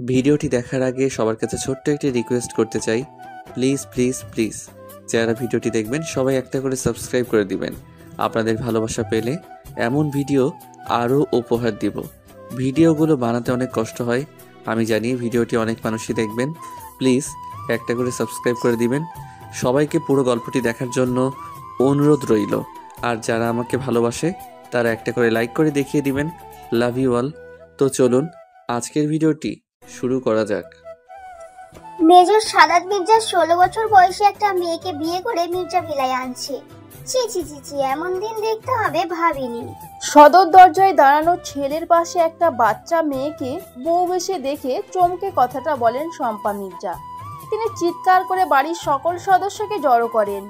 ভিডিওটি দেখার আগে সবার কাছে ছোট্ট একটি রিকোয়েস্ট করতে চাই, প্লিজ প্লিজ প্লিজ যারা ভিডিওটি দেখবেন সবাই একটা করে সাবস্ক্রাইব করে দিবেন। আপনাদের ভালোবাসা পেলে এমন ভিডিও আরও উপহার দিব। ভিডিওগুলো বানাতে অনেক কষ্ট হয়, আমি জানি। ভিডিওটি অনেক মানুষই দেখবেন, প্লিজ একটা করে সাবস্ক্রাইব করে দিবেন। সবাইকে পুরো গল্পটি দেখার জন্য অনুরোধ রইল। আর যারা আমাকে ভালোবাসে তারা একটা করে লাইক করে দেখিয়ে দিবেন। Love you all. তো চলুন আজকের ভিডিওটি শুরু করা যাক। মেজর সাদাত মির্জা 16 বছর বয়সী একটা মেয়েকে বিয়ে করে মির্জা ভিলায় আনছে। ছি ছি ছি ছি, এমন দিন দেখতে হবে ভাবিনি। সদর দরজায় দাঁড়ানো ছেলের পাশে একটা বাচ্চা মেয়েকে বউ বেশে দেখে চমকে কথাটা বলেন শম্পা মির্জা। তিনি চিৎকার করে বাড়ির সকল সদস্যকে জড়ো করেন।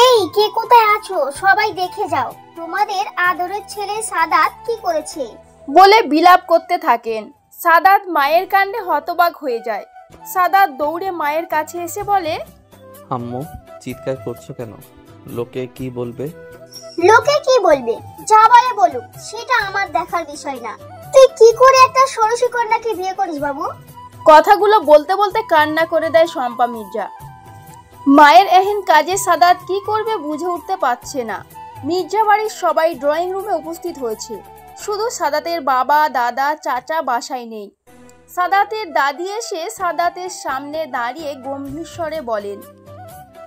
এই, কে কোথায় আছো? সবাই দেখে যাও তোমাদের আদরের ছেলে সাদাত কি করেছে বলে বিলাপ করতে থাকেন। সাদাত মায়ের কাণ্ডে হতবাক হয়ে যায়। সাদাত দৌড়ে মায়ের কাছে এসে বলে, আম্মু, চিৎকার করছো কেন? লোকে কি বলবে? লোকে কি বলবে? যা বলে বলুক, সেটা আমার দেখার বিষয় না। তুই কি করে একটা ষোড়শী কন্যাকে বিয়ে করিস বাবু? কথাগুলো বলতে বলতে কান্না করে দেয় শম্পা মির্জা। মায়ের এহেন কাজে সাদাত কি করবে বুঝে উঠতে পারছে না। মির্জা বাড়ির সবাই ড্রয়িং রুমে উপস্থিত হয়েছে, শুধু সাদাতের বাবা, দাদা, চাচা বাসায় নেই। সাদাতের দাদি এসে সাদাতের সামনে দাঁড়িয়ে গম্ভীর স্বরে বলেন,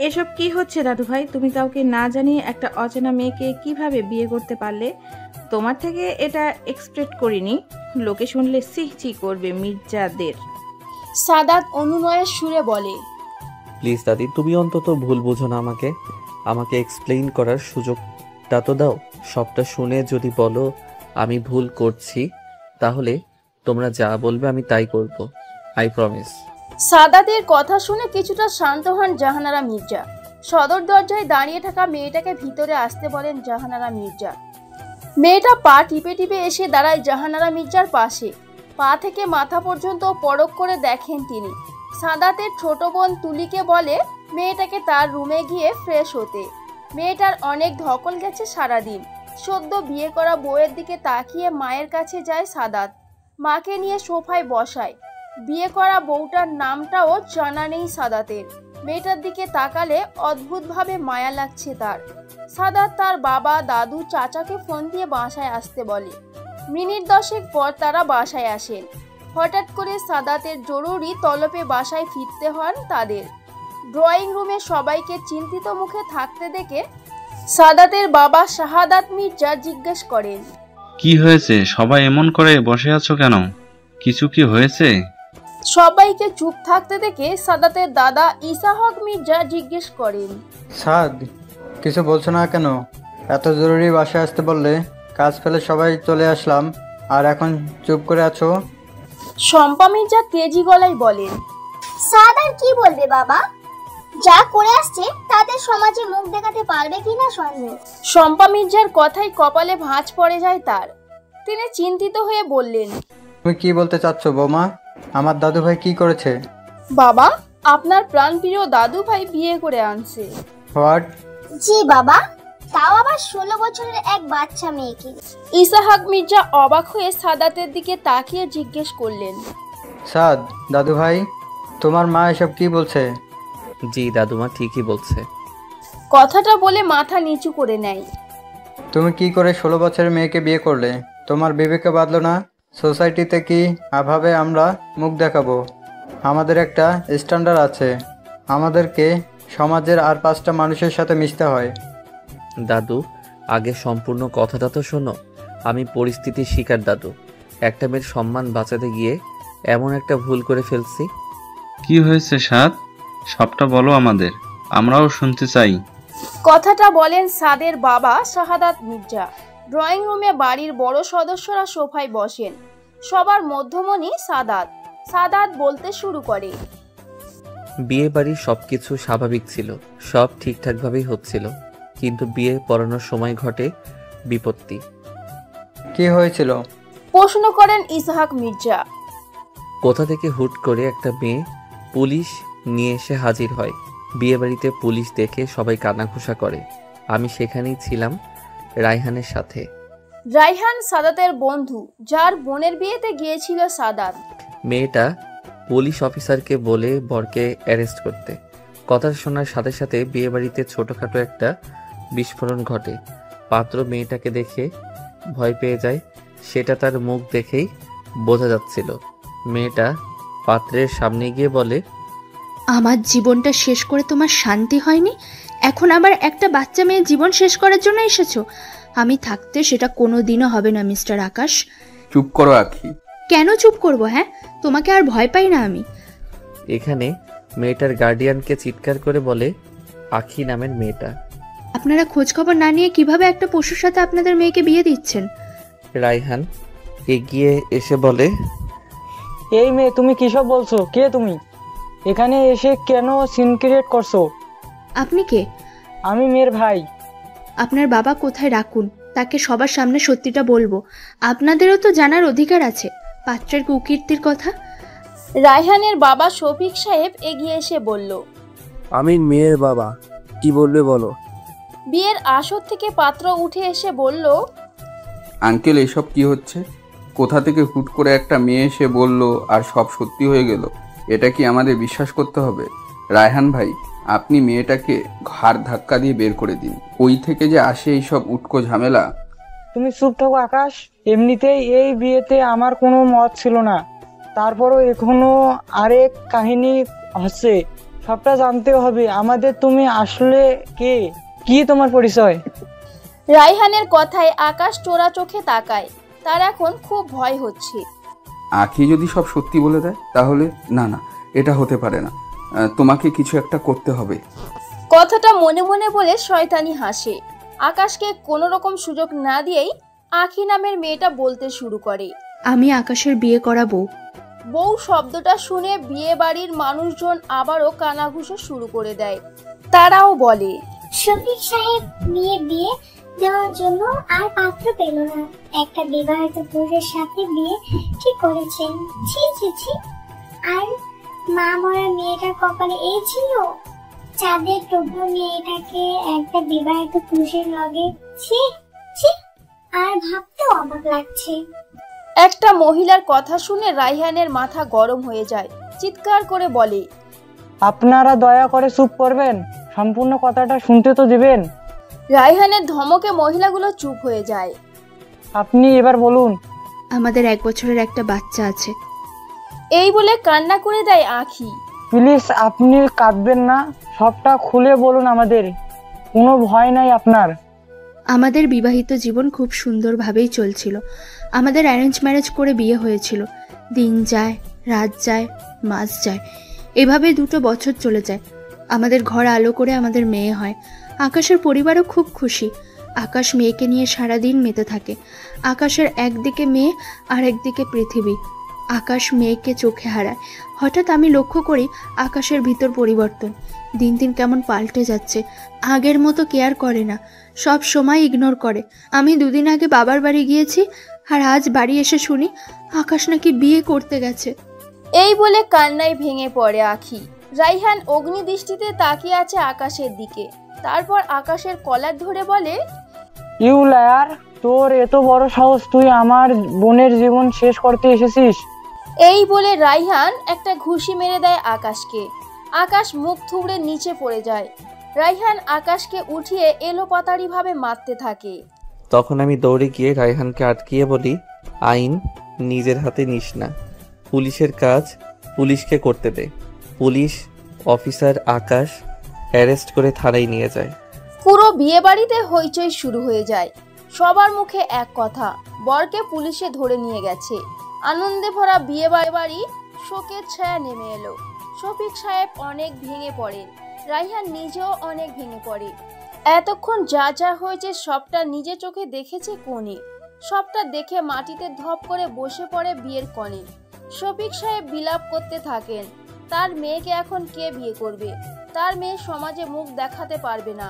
এসব কি হচ্ছে দাদু ভাই? তুমি কাউকে না জানিয়ে একটা অচেনা মেয়েকে কিভাবে বিয়ে করতে পারলে? তোমার থেকে এটা এক্সপেক্ট করিনি। লোকে শুনলে সিহচি করবে মির্জাদের। সাদাত অনুনয়ের সুরে বলে, প্লিজ দাদি, তুমি অন্তত ভুল বুঝো না। আমাকে এক্সপ্লেইন করার সুযোগটা তো দাও। সবটা শুনে যদি বলো আমি ভুল করছি, তাহলে তোমরা যা বলবে আমি তাই করব। I promise. সাদাতের কথা শুনে কিছুটা শান্ত হন জাহানারা মির্জা। সদর দরজায় দাঁড়িয়ে থাকা মেয়েটাকে ভিতরে আসতে বলেন জাহানারা মির্জা। মেয়েটা পা টিপে টিপে এসে দাঁড়ায় জাহানারা মির্জার পাশে। পা থেকে মাথা পর্যন্ত পরখ করে দেখেন তিনি। সাদাতের ছোট বোন তুলিকে বলে মেয়েটাকে তার রুমে গিয়ে ফ্রেশ হতে। মেয়েটার অনেক ধকল গেছে সারাদিন। সদ্য বিয়ে করা বউয়ের দিকে তাকিয়ে মায়ের কাছে যায় সাদাত। মাকে নিয়ে সোফায় বসায়। বিয়ে করা বউটার নামটাও জানা নেই সাদাতের। মেয়েটার দিকে তাকালে অদ্ভুতভাবে মায়া লাগছে তার। সাদাত তার বাবা, দাদু, চাচাকে ফোন দিয়ে বাসায় আসতে বলে। মিনিট 10 পর তারা বাসায় আসেন। হঠাৎ করে সাদাতের জরুরি তলবে বাসায় ফিরতে হন তাদের। ড্রয়িং রুমে সবাইকে চিন্তিত মুখে থাকতে দেখে সাদাতের বাবা শাহাদাত মির্জা জিজ্ঞেস করেন, কি হয়েছে? সবাই এমন করে বসে আছো কেন? কিছু কি হয়েছে? সবাইকে চুপ থাকতে দেখে সাদাতের দাদা ইসাহক মির্জা জিজ্ঞেস করেন, সাদ, কিছু বলছো না কেন? এত জরুরি বাসায় আসতে বললে, কাজ ফেলে সবাই চলে আসলাম, আর এখন চুপ করে আছো? শম্পা মির্জা তেজি গলায় বলেন, সাদাত কি বলবে বাবা? যা করে আসছে তাদের সমাজে মুখ দেখাতে পারবে কিনা সন্দেহ। শম্পা মির্জার কথায় কপালে ভাঁজ পড়ে যায় তার। তিনি চিন্তিত হয়ে বললেন, তুমি কি বলতে চাচ্ছ বৌমা? আমার দাদু ভাই কি করেছে? বাবা, আপনার প্রাণপ্রিয় দাদু ভাই বিয়ে করে আনছে। হোয়াট? জি বাবা, তাও আবার 16 বছরের এক বাচ্চা মেয়েকে। ইসাহাক মির্জা অবাক হয়ে সাদাতের দিকে তাকিয়ে জিজ্ঞেস করলেন, সাদ, দাদু ভাই, তোমার মা এসব কি বলছে? জি দাদুমা ঠিকই বলছে। কথাটা বলে মাথা নিচু করে নেয়। তুমি কি করে 16 বছরের মেয়েকে বিয়ে করলে? তোমার বিবেকে বাঁধলো না? সোসাইটিতে কি আভাবে আমরা মুখ দেখাবো? আমাদের একটা স্ট্যান্ডার্ড আছে। আমাদেরকে সমাজের আর 5টা মানুষের সাথে মিশতে হয়। দাদু, আগে সম্পূর্ণ কথাটা তো শোনো। আমি পরিস্থিতির শিকার দাদু। একটা মেয়ের সম্মান বাঁচাতে গিয়ে এমন একটা ভুল করে ফেলছি। কি হয়েছে সাদ? সবটা বলো আমাদের, আমরাও শুনতে চাই। কথাটা বলেন সাদের বাবা শাহাদাত মির্জা। ড্রয়িং রুমে বাড়ির বড় সদস্যরা সোফায় বসেন। সবার মধ্যমণি সাদাত। সাদাত বলতে শুরু করে, বিয়ে বাড়ির সবকিছু স্বাভাবিক ছিল, সব ঠিকঠাকভাবেই হচ্ছিল, কিন্তু বিয়ে পড়ানোর সময় ঘটে বিপত্তি। কি হয়েছিল? প্রশ্ন করেন ইসহাক মির্জা। কোথা থেকে হুট করে একটা মেয়ে পুলিশ নিয়ে এসে হাজির হয়। বিয়ে বাড়িতে পুলিশ দেখে সবাই কানাঘুষা করে। আমি সেখানেই ছিলাম রায়হানের সাথে। রায়হান সাদাতের বন্ধু, যার বোনের বিয়েতে গিয়েছিল সাদাত। মেয়েটা পুলিশ অফিসারকে বলে বরকে অ্যারেস্ট করতে। কথা শোনার সাথে সাথে বিয়েবাড়িতে ছোটোখাটো একটা বিস্ফোরণ ঘটে। পাত্র মেয়েটাকে দেখে ভয় পেয়ে যায়, সেটা তার মুখ দেখেই বোঝা যাচ্ছিল। মেয়েটা পাত্রের সামনে গিয়ে বলে, আমার জীবনটা শেষ করে তোমার শান্তি হয়নি, এখন আবার একটা বাচ্চা মেয়ের জীবন শেষ করার জন্য এসেছো? আমি থাকতে সেটা কোনো দিনও হবে না মিস্টার আকাশ। চুপ করো আখি। কেন চুপ করব? হ্যাঁ, তোমাকে আর ভয় পাই না আমি। এখানে মেয়েটার গার্ডিয়ানকে চিৎকার করে বলে, আখি নামের মেয়েটা। আপনারা খোঁজ খবর না নিয়ে কিভাবে একটা পশুর সাথে আপনাদের মেয়েকে বিয়ে দিচ্ছেন? রায়হান এগিয়ে এসে বলে, এই মেয়ে, তুমি কিসব বলছো? কে তুমি? এখানে এসে কেন সিন ক্রিয়েট করছো? আপনি কে? আমি মেয়ের ভাই। আপনার বাবা কোথায় রাখুন, তাকে সবার সামনে সত্যিটা বলবো। আপনাদেরও তো জানার অধিকার আছে পাত্রের কুকীর্তির কথা। রায়হানের বাবা শফিক সাহেব এগিয়ে এসে বলল, আমি মেয়ের বাবা, কি বলবে বলো। বিয়ের আসর থেকে পাত্র উঠে এসে বলল, আঙ্কেল, এসব কি হচ্ছে? কোথা থেকে হুট করে একটা মেয়ে এসে বলল আর সব সত্যি হয়ে গেল? এটা কি আমাদের বিশ্বাস করতে হবে? রায়হান ভাই, আপনি মেয়েটাকে ঘাড় ধাক্কা দিয়ে বের করে দিন। ওই থেকে যে আসে এইসব উটকো ঝামেলা। তুমি চুপ থাকো আকাশ। এমনিতেই এই বিয়েতে আমার কোনো মত ছিল না, তারপরও এখনো আরেক কাহিনী হচ্ছে। সবটা জানতে হবে আমাদের। তুমি আসলে কে? কি তোমার পরিচয়? রায়হানের কথায় আকাশ চোরা চোখে তাকায়। তার এখন খুব ভয় হচ্ছে। আখি যদি সব সত্যি বলে দেয় তাহলে? না না, এটা হতে পারে না। তোমাকে কিছু একটা করতে হবে। কথাটা মনে মনে বলে শয়তানি হাসে। আকাশকে কোনো রকম সুযোগ না দিয়েই আখি নামের মেয়েটা বলতে শুরু করে, আমি আকাশের বিয়ে করাবো। বউ শব্দটা শুনে বিয়ে বাড়ির মানুষজন আবারও কানাঘুষো শুরু করে দেয়। তারাও বলে, শফিক সাহেব মেয়ে বিয়ে দেওয়ার জন্য আর পাত্র পেল না, একটা বিবাহিত পুরুষের সাথে বিয়ে ঠিক করেছেন। ছি ছি ছি। আর মা মরা মেয়েটার কপালে এই ছিল, চাঁদের টুকরো মেয়েটাকে একটা বিবাহিত পুরুষের লগে। ছি ছি, আর ভাবতেও অবাক লাগছে। একটা মহিলার কথা শুনে রায়হানের মাথা গরম হয়ে যায়। চিৎকার করে বলে, আপনারা দয়া করে চুপ করবেন, সম্পূর্ণ কথাটা শুনতে তো দিবেন। রায়হানের ধমকে মহিলাগুলো চুপ হয়ে যায়। আপনি এবার বলুন। আমাদের 1 বছরের একটা বাচ্চা আছে। এই বলে কান্না করে দেয় আখি। প্লিজ আপনি কাঁদবেন না, সবটা খুলে বলুন আমাদের। কোনো ভয় নাই আপনার। আমাদের বিবাহিত জীবন খুব সুন্দরভাবেই চলছিল। আমাদের অ্যারেঞ্জ ম্যারেজ করে বিয়ে হয়েছিল। দিন যায়, রাত যায়, মাস যায়, এভাবে 2 বছর চলে যায়। আমাদের ঘর আলো করে আমাদের মেয়ে হয়। আকাশের পরিবারও খুব খুশি। আকাশ মেয়েকে নিয়ে সারাদিন মেতে থাকে। আকাশের একদিকে মেয়ে আর একদিকে পৃথিবী। আকাশ মেয়েকে চোখে হারায়। হঠাৎ আমি লক্ষ্য করি আকাশের ভিতর পরিবর্তন। দিন দিন কেমন পাল্টে যাচ্ছে। আগের মতো কেয়ার করে না, সব সময় ইগনোর করে। আমি 2 দিন আগে বাবার বাড়ি গিয়েছি, আর আজ বাড়ি এসে শুনি আকাশ নাকি বিয়ে করতে গেছে। এই বলে কান্নায় ভেঙে পড়ে আখি। রায়হান অগ্নিদৃষ্টিতে তাকিয়ে আছে আকাশের দিকে। তারপর আকাশের কলার ধরে বলে, ইউ লায়ার, তোর এত বড় সাহস, তুই আমার বোনের জীবন শেষ করতে এসেছিস? এই বলে রায়হান একটা ঘুষি মেরে দেয় আকাশকে। আকাশ মুখ থুবড়ে নিচে পড়ে যায়। রায়হান আকাশকে উঠিয়ে এলোপাতাড়ি ভাবে মারতে থাকে। তখন আমি দৌড়ে গিয়ে রায়হানকে আটকিয়ে বলি, আইন নিজের হাতে নিস না, পুলিশের কাজ পুলিশকে করতে দে। পুলিশ অফিসার আকাশ অ্যারেস্ট করে থানায় নিয়ে যায়। পুরো বিয়ে বাড়িতে হইচই শুরু হয়ে যায়। সবার মুখে এক কথা, বরকে পুলিশে ধরে নিয়ে গেছে। আনন্দে ভরা বিয়ে বাড়ি শোকের ছায়া নেমে এলো। শফিক সাহেব অনেক ভেঙে পড়েন। রায়হান নিজেও অনেক ভেঙে পড়ে। এতক্ষণ যা যা হয়েছে সবটা নিজে চোখে দেখেছে কোণে। সবটা দেখে মাটিতে ধপ করে বসে পড়ে বিয়ের কনে। শফিক সাহেব বিলাপ করতে থাকেন। তার মেয়েকে এখন কে বিয়ে করবে? তার মেয়ে সমাজে মুখ দেখাতে পারবে না।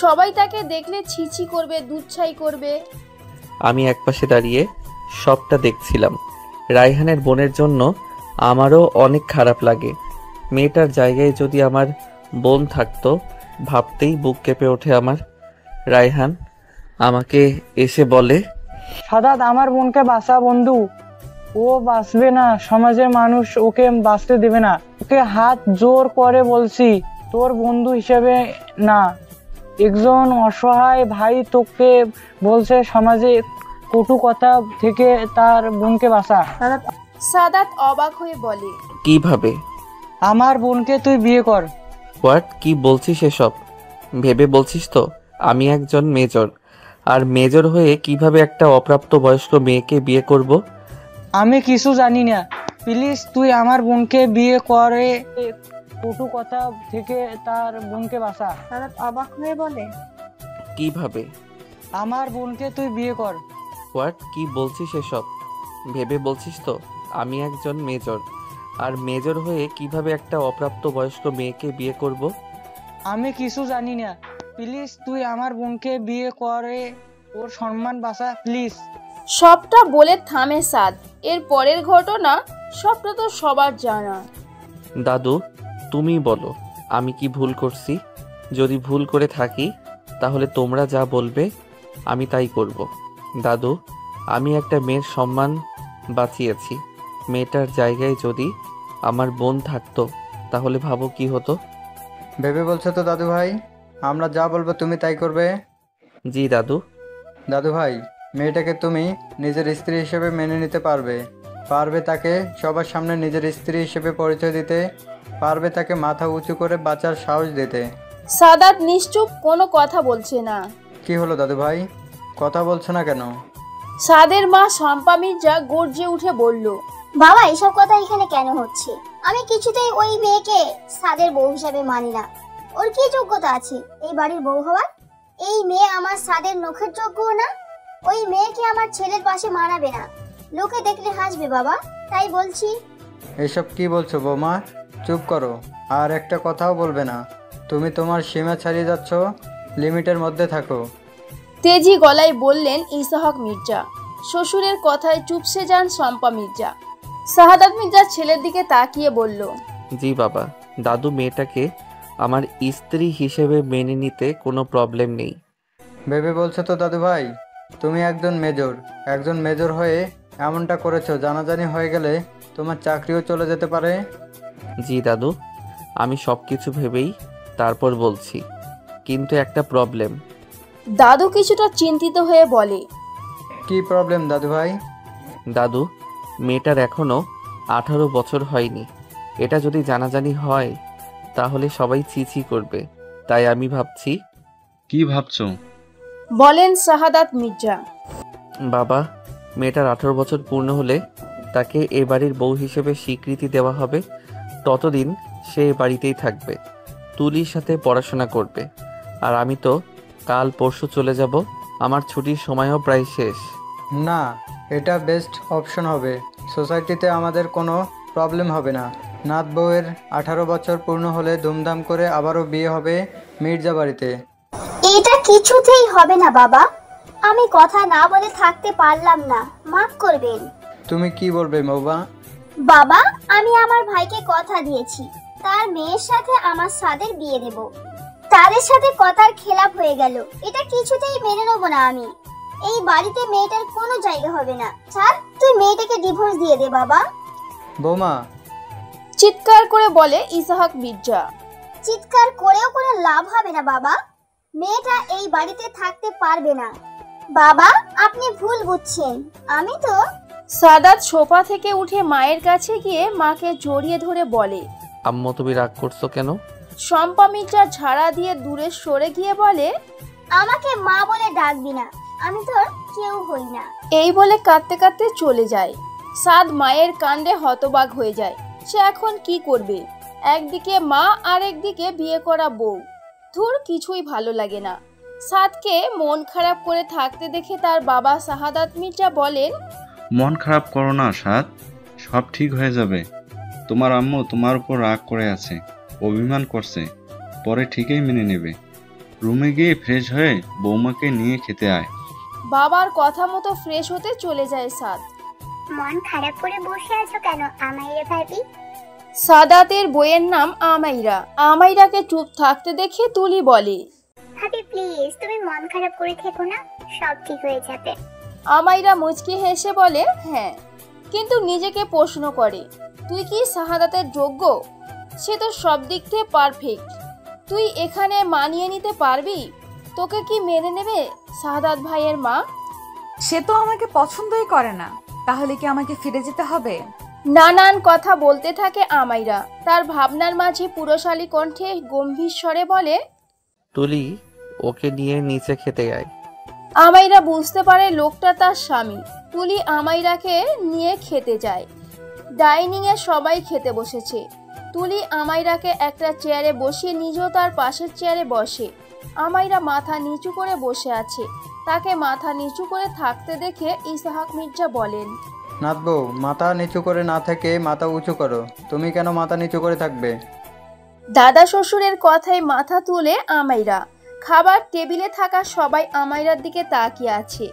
সবাই তাকে দেখলে ছিছি করবে, দুচ্ছাই করবে। আমি একপাশে দাঁড়িয়ে সবটা দেখছিলাম। রায়হানের বোনের জন্য আমারও অনেক খারাপ লাগে। মেয়েটার জায়গায় যদি আমার বোন থাকতো, ভাবতেই বুক কেঁপে ওঠে আমার। রায়হান আমাকে এসে বলে, সাদাত, আমার বোনকে বাঁচা বন্ধু। ও বাঁচবে না, সমাজের মানুষ ওকে বাঁচতে দেবে না। ওকে হাত জোর করে বলছি, তোর বন্ধু হিসেবে না, একজন অসহায় ভাই তোকে বলছে সমাজে কটু কথা থেকে তার বোনকে বাঁচা। সাদাত অবাক হয়ে বলে, কিভাবে? আমার বোনকে তুই বিয়ে কর। হোয়াট? কি বলছিস এসব? ভেবে বলছিস তো? আমি একজন মেজর, আর মেজর হয়ে কিভাবে একটা অপ্রাপ্ত বয়স্ক মেয়েকে বিয়ে করব? আমি কিছু জানি না, প্লিজ তুই আমার বোনকে বিয়ে করে কটু কথা থেকে তার বোনকে বাঁচা। সাদাত অবাক হয়ে বলে, কিভাবে? আমার বোনকে তুই বিয়ে কর। হোয়াট? কি বলছিস এসব? ভেবে বলছিস তো? আমি একজন মেজর, আর মেজর হয়ে কিভাবে একটা অপ্রাপ্ত বয়স্ক মেয়েকে বিয়ে করব? আমি কিছু জানি না, প্লিজ তুই আমার বোনকে বিয়ে করে ওর সম্মান বাঁচা, প্লিজ। সবটা বলে থামে সাদ। এর পরের ঘটনা সবটা তো সবার জানা। দাদু, তুমি বলো, আমি কি ভুল করছি? যদি ভুল করে থাকি তাহলে তোমরা যা বলবে আমি তাই করব। দাদু, আমি একটা মেয়ের সম্মান বাঁচিয়েছি। মেয়েটার জায়গায় যদি আমার বোন থাকতো তাহলে ভাবো কি হতো। ভেবে বলছো তো দাদু ভাই? আমরা যা বলবো তুমি তাই করবে? জি দাদু। দাদু ভাই, মেয়েটাকে তুমি নিজের স্ত্রী হিসেবে মেনে নিতে পারবে? পারবে তাকে সবার সামনে নিজের স্ত্রী হিসেবে পরিচয় দিতে? পারবে তাকে মাথা উঁচু করে বাঁচার সাহস দিতে? সাদাত নিশ্চুপ, কোনো কথা বলছে না। কি হলো দাদু ভাই, কথা বলছো না কেন? সাদের মা শম্পা মির্জা গর্জে উঠে বলল, বাবা এসব কথা এখানে কেন হচ্ছে? আমি কিছুতেই ওই মেয়েকে সাদের বউ হিসাবে মানি না। ওর কি যোগ্যতা আছে এই বাড়ির বউ হওয়ার? এই মেয়ে আমার সাদের নখের যোগ্য না। ওই মেয়েকে আমার ছেলের পাশে মানাবে না, লোকে দেখলে হাসবে বাবা, তাই বলছি। এসব কি বলছো বৌমা? চুপ করো, আর একটা কথাও বলবে না। তুমি তোমার সীমা ছাড়িয়ে যাচ্ছ, লিমিটের মধ্যে থাকো। তেজি গলায় বললেন ইসহাক মির্জা। শ্বশুরের কথায় চুপসে যান শম্পা মির্জা। শাহাদাত মির্জা ছেলের দিকে তাকিয়ে বলল, জি বাবা, দাদু মেয়েটাকে আমার স্ত্রী হিসেবে মেনে নিতে কোনো প্রবলেম নেই। ভেবে বলছো তো দাদু ভাই? তুমি একজন মেজর হয়ে এমনটা করেছো, জানাজানি হয়ে গেলে তোমার চাকরিও চলে যেতে পারে। জি দাদু, আমি সব কিছু ভেবেই তারপর বলছি, কিন্তু একটা প্রবলেম। দাদু কিছুটা চিন্তিত হয়ে বলে, কি প্রবলেম দাদু ভাই? দাদু, মেয়েটার এখনো 18 বছর হয়নি। এটা যদি জানাজানি হয় তাহলে সবাই ছিছি করবে, তাই আমি ভাবছি। কি ভাবছো? বলেন শাহাদাত মির্জা। বাবা, মেয়েটার 18 বছর পূর্ণ হলে তাকে এ বাড়ির বউ হিসেবে স্বীকৃতি দেওয়া হবে। ততদিন সে এ বাড়িতেই থাকবে, তুলির সাথে পড়াশোনা করবে। আর আমি তো কাল পরশু চলে যাব, আমার ছুটির সময়ও প্রায় শেষ। না, এটা বেস্ট অপশন হবে। সোসাইটিতে আমাদের কোনো প্রবলেম হবে না। নাত বউয়ের 18 বছর পূর্ণ হলে ধুমধাম করে আবারও বিয়ে হবে মির্জা বাড়িতে। এটা কিছুতেই হবে না বাবা, আমি কথা না বলে থাকতে পারলাম না, মাফ করবেন। তুমি কি বলবে বৌমা? বাবা, আমি আমার ভাইকে কথা দিয়েছি তার মেয়ের সাথে আমার সাদের বিয়ে দেব। তাদের সাথে কথার খেলাপ হয়ে গেল, এটা কিছুতেই মেনে নেব না আমি। এই বাড়িতে মেয়েটার কোনো জায়গা হবে না। স্যার, তুই মেয়েটাকে ডিভোর্স দিয়ে দে বাবা। বৌমা, চিৎকার করে বলে ইসহাক মির্জা। চিৎকার করেও কোনো লাভ হবে না বাবা, মেয়েটা এই বাড়িতে থাকতে পারবে না। বাবা, আপনি ভুল বুঝছেন, আমি তো। সাদাত সোফা থেকে উঠে মায়ের কাছে গিয়ে মাকে জড়িয়ে ধরে বলে, আম্মু তুমি রাগ করছো কেন? শম্পা মির্জা ঝাড়া দিয়ে দূরে সরে গিয়ে বলে, আমাকে মা বলে ডাকবি না, আমি তোর কেউ হই না। এই বলে কাঁদতে কাঁদতে চলে যায়। সাদ মায়ের কাণ্ডে হতবাক হয়ে যায়। সে এখন কি করবে? একদিকে মা আর একদিকে বিয়ে করা বউ। ধুর, কিছুই ভালো লাগে না। সাদকে মন খারাপ করে থাকতে দেখে তার বাবা শাহাদাত মির্জা বলেন, মন খারাপ করো না সাদ, সব ঠিক হয়ে যাবে। তোমার আম্মু তোমার উপর রাগ করে আছে, অভিমান করছে, পরে ঠিকই মেনে নেবে। রুমে গিয়ে ফ্রেশ হয়ে বৌমাকে নিয়ে খেতে আয়। বাবার কথা মতো ফ্রেশ হতে চলে যায় সাদ। মন খারাপ করে বসে আছো কেন আমাইরা ভাবি? সাদাতের বইয়ের নাম আমাইরা। আমাইরাকে চুপ থাকতে দেখে তুলি বলে, ভাবি প্লিজ তুমি মন খারাপ করে থেকো না, সব ঠিক হয়ে যাবে। আমাইরা মুচকি হেসে বলে, হ্যাঁ। কিন্তু নিজেকে প্রশ্ন করে, তুই কি শাহাদাতের যোগ্য? সে তো সব দিক থেকে পারফেক্ট। তুই এখানে মানিয়ে নিতে পারবি? তোকে কি মেনে নেবে শাহাদাত ভাইয়ের মা? সে তো আমাকে পছন্দই করে না, তাহলে কি আমাকে ফিরে যেতে হবে? নানান কথা বলতে থাকে আমাইরা। তার ভাবনার মাঝে পুরুষালী কণ্ঠে গম্ভীর স্বরে বলে, তুলি, ওকে নিয়ে নিচে খেতে আয়। আমাইরা বুঝতে পারে লোকটা তার স্বামী। তুলি আমাইরাকে নিয়ে খেতে যায়। ডাইনিং এ সবাই খেতে বসেছে। তুলি আমাইরাকে একটা চেয়ারে বসিয়ে নিজেও তার পাশের চেয়ারে বসে। আমাইরা মাথা নিচু করে বসে আছে। তাকে মাথা নিচু করে থাকতে দেখে ইসহাক মির্জা বলেন, নাথ বউ, মাথা নিচু করে না থেকে মাথা উঁচু করো। তুমি কেন মাথা নিচু করে থাকবে? দাদা শ্বশুরের কথায় মাথা তুলে আমাইরা। খাবার টেবিলে থাকা সবাই আমাইরার দিকে তাকিয়ে আছে।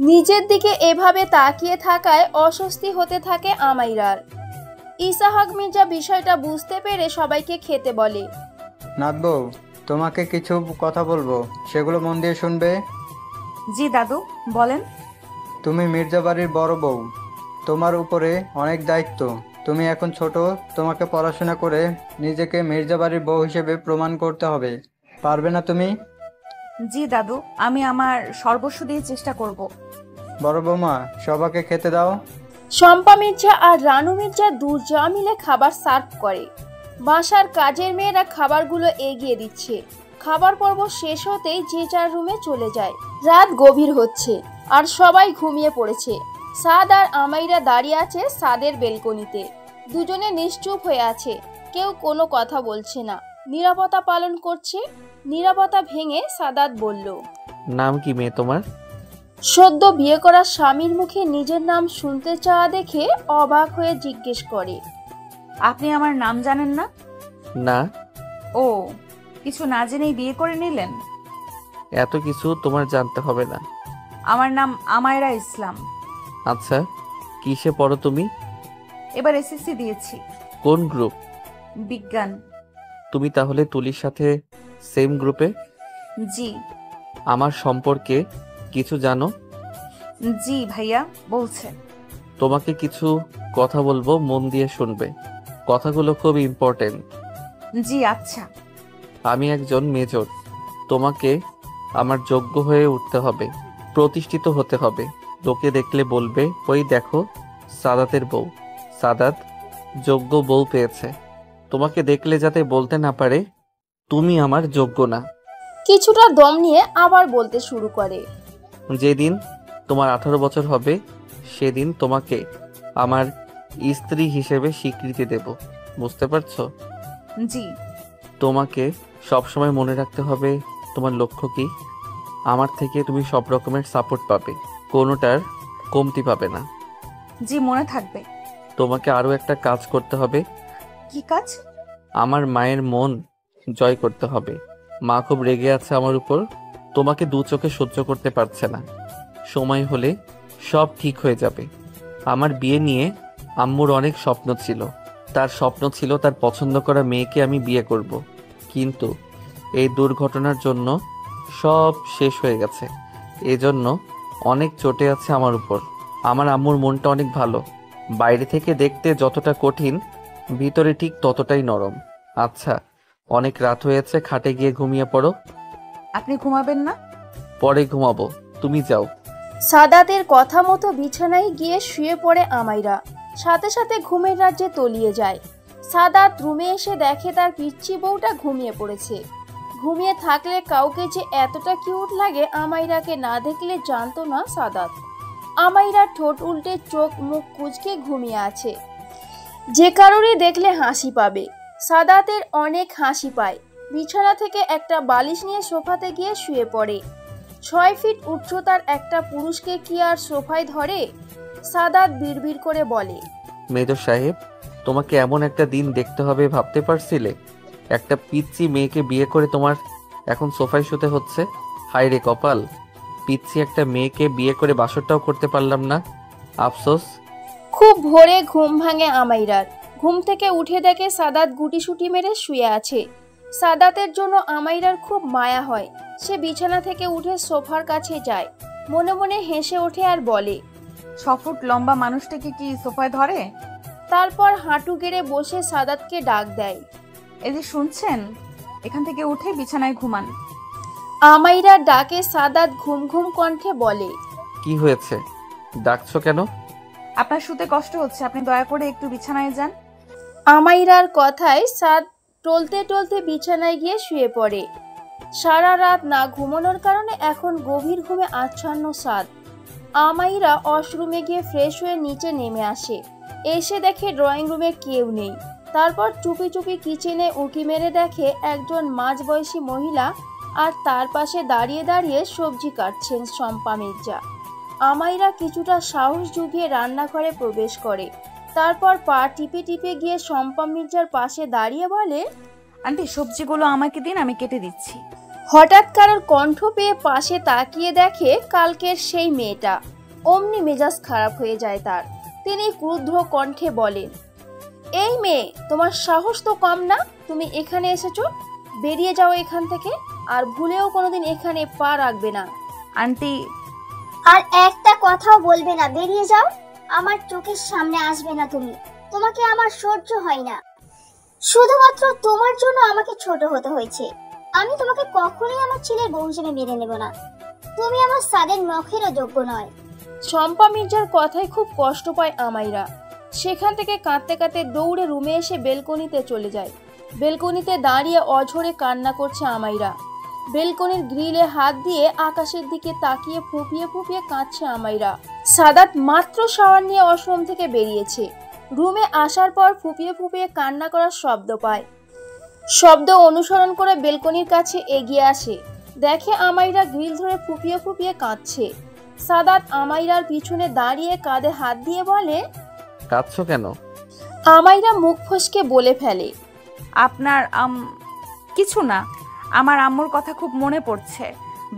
নিজের দিকে এভাবে তাকিয়ে থাকায় অস্বস্তি হতে থাকে আমাইরার। ইসহাক মির্জা বিষয়টা বুঝতে পেরে সবাইকে খেতে বলে, নাথ বউ, তোমাকে কিছু কথা বলবো, সেগুলো মন দিয়ে শুনবে। জি দাদু, বলেন। তুমি মির্জা বাড়ির বড় বউ, তোমার উপরে অনেক দায়িত্ব। তুমি এখন ছোট, তোমাকে পড়াশোনা করে নিজেকে মির্জা বাড়ির বউ হিসেবে প্রমাণ করতে হবে। পারবে না তুমি? জি দাদু, আমি আমার সর্বস্ব দিয়ে চেষ্টা করব। বড় বৌমা, সবাইকে খেতে দাও। শম্পা মির্জা আর রানু মির্জা দুজা মিলে খাবার সার্ভ করে। বাসার কাজের মেয়েরা খাবারগুলো এগিয়ে দিচ্ছে। খাবার পর্ব শেষ হতেই যে যার রুমে চলে যায়। রাত গভীর হচ্ছে আর সবাই ঘুমিয়ে পড়েছে। সাদ আর আমাইরা দাঁড়িয়ে আছে সাদের বেলকনিতে। দুজনে নিশ্চুপ হয়ে আছে, কেউ কোনো কথা বলছে না, নীরবতা পালন করছে। নীরবতা ভেঙে সাদাত বলল, নাম কি মেয়ে তোমার? সদ্য বিয়ে করা স্বামীর মুখে নিজের নাম শুনতে চাওয়া দেখে অবাক হয়ে জিজ্ঞেস করে, আপনি আমার নাম জানেন না? না। ও, কিছু না জেনেই বিয়ে করে নিলেন? এত কিছু তোমার জানতে হবে না। আমার নাম আমায়রা ইসলাম। আচ্ছা, কিসে পড়ো তুমি? এবার এসএসসি দিয়েছি। কোন গ্রুপ? বিজ্ঞান। তুমি তাহলে তুলির সাথে সেম গ্রুপে? জি। আমার সম্পর্কে কিছু জানো? জি ভাইয়া, বলছেন। তোমাকে কিছু কথা বলবো, মন দিয়ে শুনবে। কথাগুলো খুব ইম্পর্টেন্ট। জি আচ্ছা। আমি একজন মেজর। তোমাকে আমার যোগ্য হয়ে উঠতে হবে, প্রতিষ্ঠিত হতে হবে। লোকে দেখলে বলবে, ওই দেখো সাদাতের বউ, সাদাত যোগ্য বউ পেয়েছে। তোমাকে দেখলে যাতে বলতে না পারে তুমি আমার যোগ্য না। কিছুটা দম নিয়ে আবার বলতে শুরু করে, যেদিন তোমার 18 বছর হবে সেদিন তোমাকে আমার স্ত্রী হিসেবে স্বীকৃতি দেব। বুঝতে পারছো? জি। তোমাকে সবসময় মনে রাখতে হবে তোমার লক্ষ্য কি। আমার থেকে তুমি সব রকমের সাপোর্ট পাবে, কোনোটার কমতি পাবে না। জি, মনে থাকবে। তোমাকে আরও একটা কাজ করতে হবে। কি কাজ? আমার মায়ের মন জয় করতে হবে। মা খুব রেগে আছে আমার উপর, তোমাকে দু চোখে সহ্য করতে পারছে না। সময় হলে সব ঠিক হয়ে যাবে। আমার বিয়ে নিয়ে আম্মুর অনেক স্বপ্ন ছিল। তার স্বপ্ন ছিল তার পছন্দ করা মেয়েকে আমি বিয়ে করব, কিন্তু এই দুর্ঘটনার জন্য সব শেষ হয়ে গেছে। এজন্য অনেক চটে আছে আমার উপর। আমার আম্মুর মনটা অনেক ভালো, বাইরে থেকে দেখতে যতটা কঠিন ভিতরে ঠিক ততটাই নরম। আচ্ছা, অনেক রাত হয়েছে, খাটে গিয়ে ঘুমিয়ে পড়ো। আপনি ঘুমাবেন না? পরে ঘুমাবো, তুমি যাও। সাদাতের কথা মতো বিছানায় গিয়ে শুয়ে পড়ে আমাইরা। সাথে সাথে ঘুমের রাজ্যে তলিয়ে যায়। সাদাত রুমে এসে দেখে তার পিচ্চি বউটা ঘুমিয়ে পড়েছে। ঘুমিয়ে থাকলে কাউকে যে এতটা কিউট লাগে আমাইরাকে না দেখলে জানতো না সাদাত। আমাইরা ঠোঁট উল্টে চোখ মুখ কুঁচকে ঘুমিয়ে আছে। যে কারোরই দেখলে হাসি পাবে। সাদাতের অনেক হাসি পায়। বিছানা থেকে একটা বালিশ নিয়ে সোফাতে গিয়ে শুয়ে পড়ে। 6 ফিট উচ্চতার একটা পুরুষকে কি আর সোফায় ধরে? সাদাত বিড়বিড় করে বলে, মেজর সাহেব, তোমাকে এমন একটা দিন দেখতে হবে ভাবতে পারছিলে? একটা পিচ্চি মেয়েকে বিয়ে করে তোমার এখন সোফায় শুতে হচ্ছে। হায় রে কপাল, পিচ্চি একটা মেয়েকে বিয়ে করে বাসরটাও করতে পারলাম না, আফসোস। খুব ভোরে ঘুম ভাঙে আমাইরার। ঘুম থেকে উঠে দেখে সাদাত গুটিসুটি মেরে শুয়ে আছে। সাদাতের জন্য আমাইরার খুব মায়া হয়। সে বিছানা থেকে উঠে সোফার কাছে যায়, মনে মনে হেসে ওঠে আর বলে, 6 ফুট লম্বা মানুষটাকে কি সোফায় ধরে? তারপর হাঁটু গেড়ে বসে সাদাতকে ডাক দেয়। এই যে শুনছেন, এখান থেকে উঠে বিছানায় ঘুমান। আমাইরা ডাকে সাদাত ঘুম ঘুম কণ্ঠে বলে, কি হয়েছে, ডাকছো কেন? আপনার শুতে কষ্ট হচ্ছে, আপনি দয়া করে একটু বিছানায় যান। আমাইরার কথায় সাদ টলতে টলতে বিছানায় গিয়ে শুয়ে পড়ে। সারা রাত না ঘুমানোর কারণে এখন গভীর ঘুমে আচ্ছন্ন সাদ। আমাইরা ওয়াশরুমে গিয়ে ফ্রেশ হয়ে নিচে নেমে আসে। এসে দেখে ড্রয়িং রুমে কেউ নেই। তারপর চুপি চুপি কিচেনে উঁকি মেরে দেখে একজন মাঝবয়সী মহিলা আর তার পাশে দাঁড়িয়ে দাঁড়িয়ে সবজি কাটছেন শম্পা মির্জা। আমাইরা কিছুটা সাহস জুগিয়ে রান্নাঘরে প্রবেশ করে। তারপর পা টিপে টিপে গিয়ে শম্পা মির্জার পাশে দাঁড়িয়ে বলে, আন্টি সবজিগুলো আমাকে দিন, আমি কেটে দিচ্ছি। হঠাৎ কারোর কণ্ঠ পেয়ে পাশে তাকিয়ে দেখে কালকের সেই মেয়েটা। অমনি মেজাজ খারাপ হয়ে যায় তার। তিনি ক্রুদ্ধ কণ্ঠে বলেন, এই মেয়ে, তোমার সাহস তো কম না, তুমি এখানে এসেছো? বেরিয়ে যাও এখান থেকে, আর ভুলেও কোনোদিন এখানে পা রাখবে না। আন্টি, আর একটা কথাও বলবে না, বেরিয়ে যাও। আমার চোখের সামনে আসবে না তুমি, তোমাকে আমার সহ্য হয় না। শুধুমাত্র তোমার জন্য আমাকে ছোট হতে হয়েছে। আমি তোমাকে কখনোই আমার ছেলের বউ হিসেবে মেনে নেব না। তুমি আমার সাদের নখেরও যোগ্য নয়। শম্পা মির্জার কথায় খুব কষ্ট পায় আমাইরা। সেখান থেকে কাঁদতে কাঁদতে দৌড়ে রুমে এসে বেলকনিতে চলে যায়। বেলকনিতে দাঁড়িয়ে অঝরে কান্না করছে আমাইরা। বেলকনির গ্রিলে হাত দিয়ে আকাশের দিকে তাকিয়ে ফুপিয়ে ফুপিয়ে কাঁদছে আমাইরা। সাদাত মাত্র শাওয়ার নিয়ে ওয়াশরুম থেকে বেরিয়েছে। রুমে আসার পর ফুপিয়ে ফুপিয়ে কান্না করার শব্দ পায়। শব্দ অনুসরণ করে বেলকনির কাছে এগিয়ে আসে। দেখে আমাইরা গ্রিল ধরে ফুপিয়ে ফুপিয়ে কাঁদছে। সাদাত আমাইরার পিছনে দাঁড়িয়ে কাঁধে হাত দিয়ে বলে, কাঁদছো কেন? আমাইরা মুখ ফসকে বলে ফেলে, আপনার কিছু না, আমার আম্মুর কথা খুব মনে পড়ছে।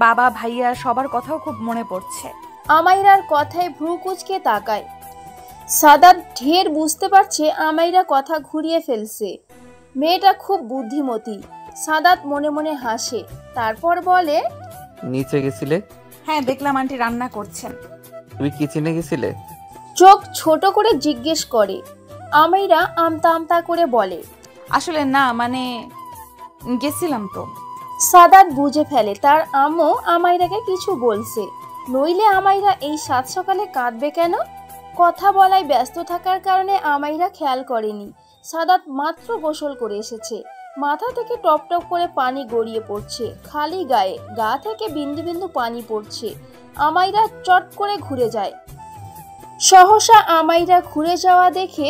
বাবা, ভাইয়া সবার কথাও খুব মনে পড়ছে। আমাইরার কথায় ভ্রু কুঁচকে তাকায়। সাদাত ঢের বুঝতে পারছে আমাইরা কথা ঘুরিয়ে ফেলছে। মেয়েটা খুব বুদ্ধিমতী। সাদাত মনে মনে হাসে। তারপর বলে, নিচে গেছিলে? হ্যাঁ, দেখলাম আন্টি রান্না করছেন। তুমি কিচেনে গেছিলে? চোখ ছোট করে জিজ্ঞেস করে। আমাইরা আমতা আমতা করে বলে, আসলে না, মানে গেছিলাম তো। সাদাত বুঝে ফেলে তার আম্মু আমাইরাকে কিছু বলছে, নইলে আমাইরা এই সাত সকালে কাঁদবে কেন? কথা বলায় ব্যস্ত থাকার কারণে আমাইরা খেয়াল করেনি সাদাত মাত্র গোসল করে এসেছে। মাথা থেকে টপ টপ করে পানি গড়িয়ে পড়ছে খালি গায়ে, গা থেকে বিন্দু বিন্দু পানি পড়ছে। আমাইরা চট করে ঘুরে যায়। সহসা আমাইরা ঘুরে যাওয়া দেখে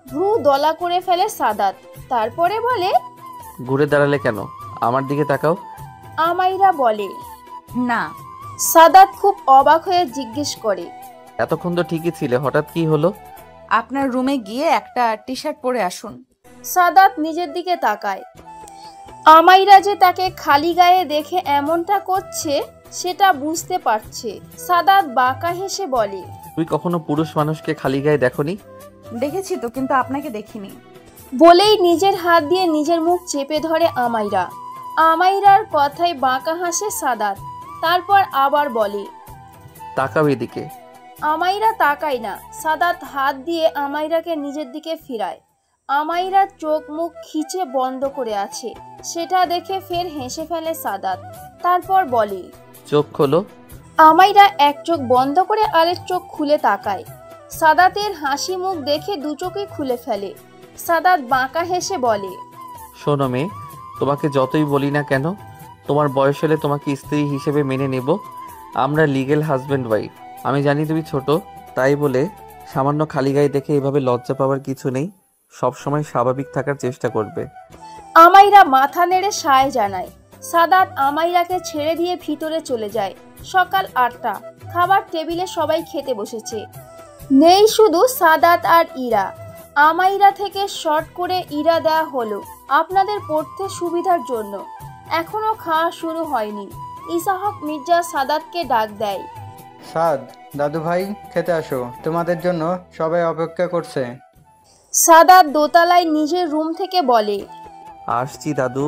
ভ্রু দলা করে ফেলে সাদাত। তারপরে বলে, ঘুরে দাঁড়ালে কেন? আমার দিকে তাকাও। আমাইরা বলে, না। সাদাত খুব অবাক হয়ে জিজ্ঞেস করে, এতক্ষণ তো ঠিকই ছিলে, হঠাৎ কি হলো? আপনার রুমে গিয়ে একটা টি শার্ট পরে আসুন। সাদাত নিজের দিকে তাকায়। আমাইরা যে তাকে খালি গায়ে দেখে এমনটা করছে সেটা বুঝতে পারছে। সাদাত বাঁকা হেসে বলে, তুই কখনো পুরুষ মানুষকে খালি গায়ে দেখোনি? দেখেছি তো, কিন্তু আপনাকে দেখিনি। বলেই নিজের হাত দিয়ে নিজের মুখ চেপে ধরে আমাইরা। আমাইরার কথায় বাঁকা হাসে সাদাত। তারপর আবার বলে, তাকাও এদিকে। আমাইরা তাকায় না। সাদাত হাত দিয়ে আমাইরাকে নিজের দিকে ফিরায়। আমাইরা চোখ মুখ খিচে বন্ধ করে আছে, সেটা দেখে ফের হেসে ফেলে সাদাত। তারপর বলে, চোখ খোলো। আমাইরা এক চোখ বন্ধ করে আরেক চোখ খুলে তাকায়। সাদাতের হাসি মুখ দেখে দু চোখই খুলে ফেলে। সাদাত বাঁকা হেসে বলে, শোনো মেয়ে, তোমাকে যতই বলি না কেন, তোমার বয়স হলে তোমাকে স্ত্রী হিসেবে মেনে নেব। আমরা লিগেল হাজব্যান্ড ওয়াইফ। আমি জানি তুমি ছোট, তাই বলে সামান্য খালি গায়ে দেখে এভাবে লজ্জা পাওয়ার কিছু নেই। সবসময় স্বাভাবিক থাকার চেষ্টা করবে। আমাইরা মাথা নেড়ে সায় জানায়। সাদাত আমাইরাকে ছেড়ে দিয়ে ভিতরে চলে যায়। সকাল 8টা। খাবার টেবিলে সবাই খেতে বসেছে। নেই শুধু সাদাত আর ইরা। আমাইরা থেকে শর্ট করে ইরা দেয়া হলো আপনাদের পড়তে সুবিধার জন্য। এখনো খাওয়া শুরু হয়নি। ইসাহক মির্জা সাদাতকে ডাক দেয়, সাদ, দাদু ভাই খেতে আসো, তোমাদের জন্য সবাই অপেক্ষা করছে। সাদাত দোতলায় নিজের রুম থেকে বলে, আসছি দাদু।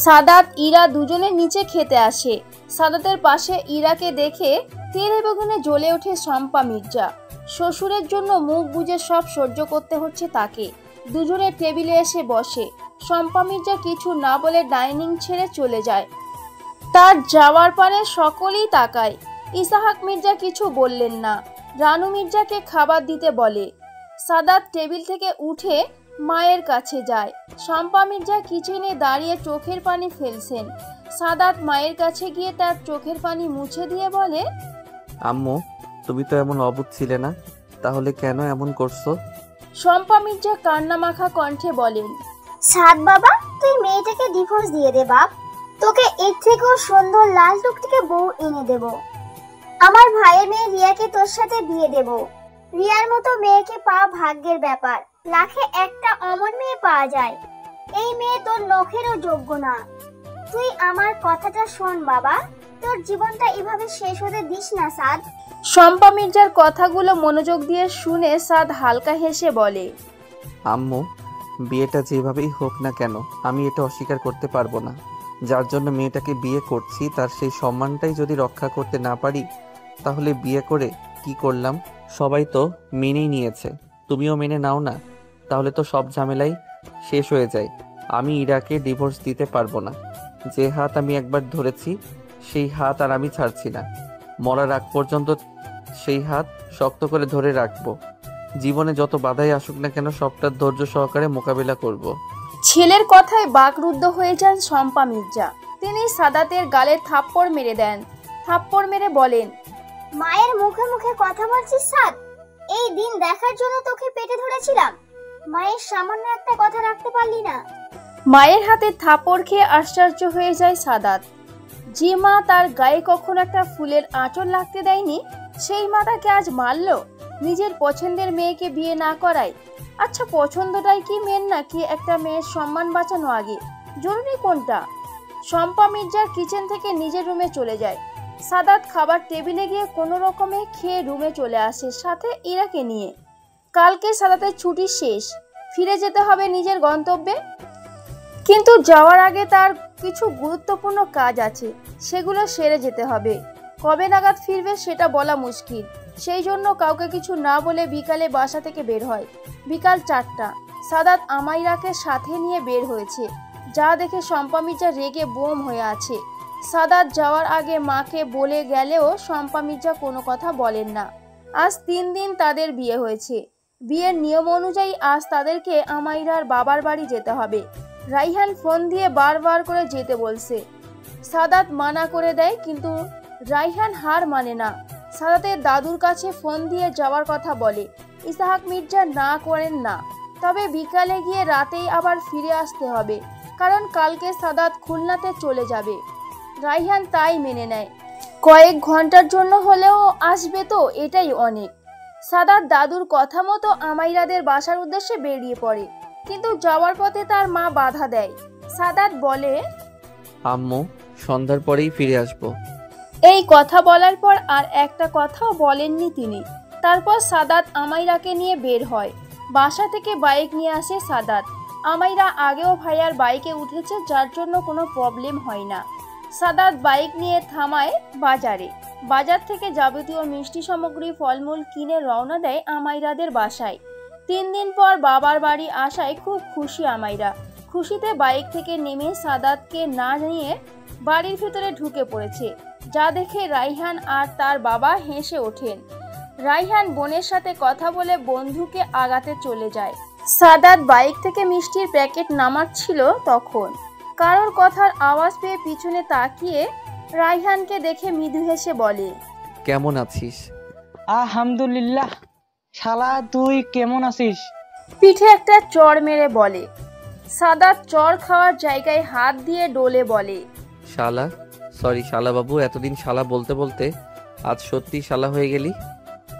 সাদাত ইরা দুজনে নিচে খেতে আসে। সাদাতের পাশে ইরাকে দেখে তেলে বেগুনে জ্বলে ওঠে শম্পা মির্জা। শ্বশুরের জন্য মুখ বুজে সব সহ্য করতে হচ্ছে তাকে। দুজনে টেবিলে এসে বসে। শম্পা মির্জা কিছু না বলে ডাইনিং ছেড়ে চলে যায়। তার যাওয়ার পরে সকলেই তাকায়। ইসাহাক মির্জা কিছু বললেন না। রানু মির্জাকে খাবার দিতে বলে। সাদাত টেবিল থেকে উঠে মায়ের কাছে যায়। শম্পা মির্জা কিচেনে দাঁড়িয়ে চোখের পানি ফেলছেন। সাদাত মায়ের কাছে গিয়ে তার চোখের পানি মুছে দিয়ে বলে, আম্মু, তুমি তো এমন অবুঝ ছিলে না, তাহলে কেন এমন করছো? শম্পা মির্জা কান্নামাখা কণ্ঠে বলেন, সাদ বাবা, তুই মেয়েটাকে ডিভোর্স দিয়ে দে বাপ। তোকে এর থেকেও সুন্দর লাল টুকটুকে বউ এনে দেব। আমার ভাইয়ের মেয়ে রিয়াকে তোর সাথে বিয়ে দেব। রিয়ার মতো মেয়েকে পাওয়া ভাগ্যের ব্যাপার। লাখে একটা অমন মেয়ে পাওয়া যায়। এই মেয়ে তোর নখেরও যোগ্য না। তুই আমার কথাটা শোন বাবা, তোর জীবনটা এভাবে শেষ হতে দিস না সাদ। শম্পা মির্জার কথাগুলো মনোযোগ দিয়ে শুনে সাদ হালকা হেসে বলে, আম্মু, বিয়েটা যেভাবেই হোক না কেন আমি এটা অস্বীকার করতে পারবো না। যার জন্য মেয়েটাকে বিয়ে করছি তার সেই সম্মানটাই যদি রক্ষা করতে না পারি তাহলে বিয়ে করে কি করলাম? সবাই তো মেনেই নিয়েছে, তুমিও মেনে নাও না, তাহলে তো সব ঝামেলাই শেষ হয়ে যায়। আমি ইরাকে ডিভোর্স দিতে পারবো না। যে হাত আমি একবার ধরেছি সেই হাত আর আমি ছাড়ছি না। মরার আগ পর্যন্ত সেই হাত শক্ত করে ধরে রাখবো। জীবনে যত বাধাই আসুক না কেন সবটা ধৈর্য সহকারে মোকাবিলা করব। ছেলের কথায় বাকরুদ্ধ হয়ে যান শম্পা মির্জা। তিনি সাদাতের গালে থাপ্পড় মেরে দেন। থাপ্পড় মেরে বলেন, মায়ের মুখে মুখে কথা বলছিস সাদ? এই দিন দেখার জন্য তোকে পেটে ধরেছিলাম, মায়ের সামান্য একটা কথা রাখতে পারলি না। মায়ের হাতে থাপ্পড় খেয়ে আশ্চর্য হয়ে যায় সাদাত। যে মা তার গায়ে কখনো একটা ফুলের আঁচল লাগতে দেয়নি, সেই মা তাকে আজ মারল নিজের পছন্দের মেয়েকে বিয়ে না করায়। আচ্ছা, পছন্দটাই কি মেন নাকি একটা মেয়ের সম্মান বাঁচানো আগে? জরুরি কোনটা? শম্পা মির্জার কিচেন থেকে নিজের রুমে চলে যায়। সাদাত খাবার টেবিলে গিয়ে কোনো রকমে খেয়ে রুমে চলে আসে, সাথে ইরাকে নিয়ে। কালকে সাদাতের ছুটি শেষ, ফিরে যেতে হবে নিজের গন্তব্যে। কিন্তু যাওয়ার আগে তার কিছু গুরুত্বপূর্ণ কাজ আছে, সেগুলো সেরে যেতে হবে। কবে নাগাদ ফিরবে সেটা বলা মুশকিল। সেই জন্য কাউকে কিছু না বলে বিকালে বাসা থেকে বের হয়। বিকাল 4টা। সাদাত আমাইরাকে সাথে নিয়ে বের হয়েছে, যা দেখে শম্পা মির্জা রেগে বোম হয়ে আছে। সাদাত যাওয়ার আগে মাকে বলে গেলেও শম্পা মির্জা কোনো কথা বলেন না। আজ 3 দিন তাদের বিয়ে হয়েছে। বিয়ের নিয়ম অনুযায়ী আজ তাদেরকে আমাইরার বাবার বাড়ি যেতে হবে। রাইহান ফোন দিয়ে বারবার করে যেতে বলছে। সাদাত মানা করে দেয়, কিন্তু রাইহান হার মানে না। সাদাতের দাদুর কাছে ফোন দিয়ে যাওয়ার কথা বলে। ইসাহাক মির্জা না করেন না, তবে বিকালে গিয়ে রাতেই আবার ফিরে আসতে হবে, কারণ কালকে সাদাত খুলনাতে চলে যাবে। রাইহান তাই মেনে নেয়। কয়েক ঘন্টার জন্য হলেও আসবে তো, এটাই অনেক। সাদাত দাদুর কথা মতো আমাইরাদের বাসার উদ্দেশ্যে বেরিয়ে পড়ে, কিন্তু যাওয়ার পথে তার মা বাধা দেয়। সাদাত বলে, আম্মু, সন্ধ্যার পরেই ফিরে আসবো। এই কথা বলার পর আর একটা কথাও বলেননি তিনি। তারপর সাদাত আমাইরাকে নিয়ে বের হয়। বাসা থেকে বাইক নিয়ে আসে সাদাত। আমাইরা আগেও ভাইয়ার বাইকে উঠেছে, যার জন্য কোনো প্রবলেম হয় না। সাদাত বাইক নিয়ে থামায় বাজারে। বাজার থেকে যাবতীয় মিষ্টি সামগ্রী, ফলমূল কিনে রওনা দেয় আমাইরাদের বাসায়। 3 দিন পর বাবার বাড়ি আসায় খুব খুশি আমাইরা। খুশিতে বাইক থেকে নেমে সাদাতকে না নিয়ে বাড়ির ভিতরে ঢুকে পড়েছে, যা দেখে রাইহান আর তার বাবা হেসে ওঠেন। রাইহান বোনের সাথে কথা বলে বন্ধুকে আগাতে চলে যায়। সাদাত বাইক থেকে মিষ্টির প্যাকেট নামাচ্ছিল, তখন কারোর কথার আওয়াজ পেয়ে পিছনে তাকিয়ে রাইহানকে দেখে মৃদু হেসে বলে, কেমন আছিস? আলহামদুলিল্লাহ। শালা, তুই কেমন আছিস? পিঠে একটা চড় মেরে বলে। সাদাত চড় খাওয়ার জায়গায় হাত দিয়ে ডলে বলে, শালা, সরি শালা বাবু, এতদিন শালা বলতে বলতে আজ সত্যি শালা হয়ে গেলি।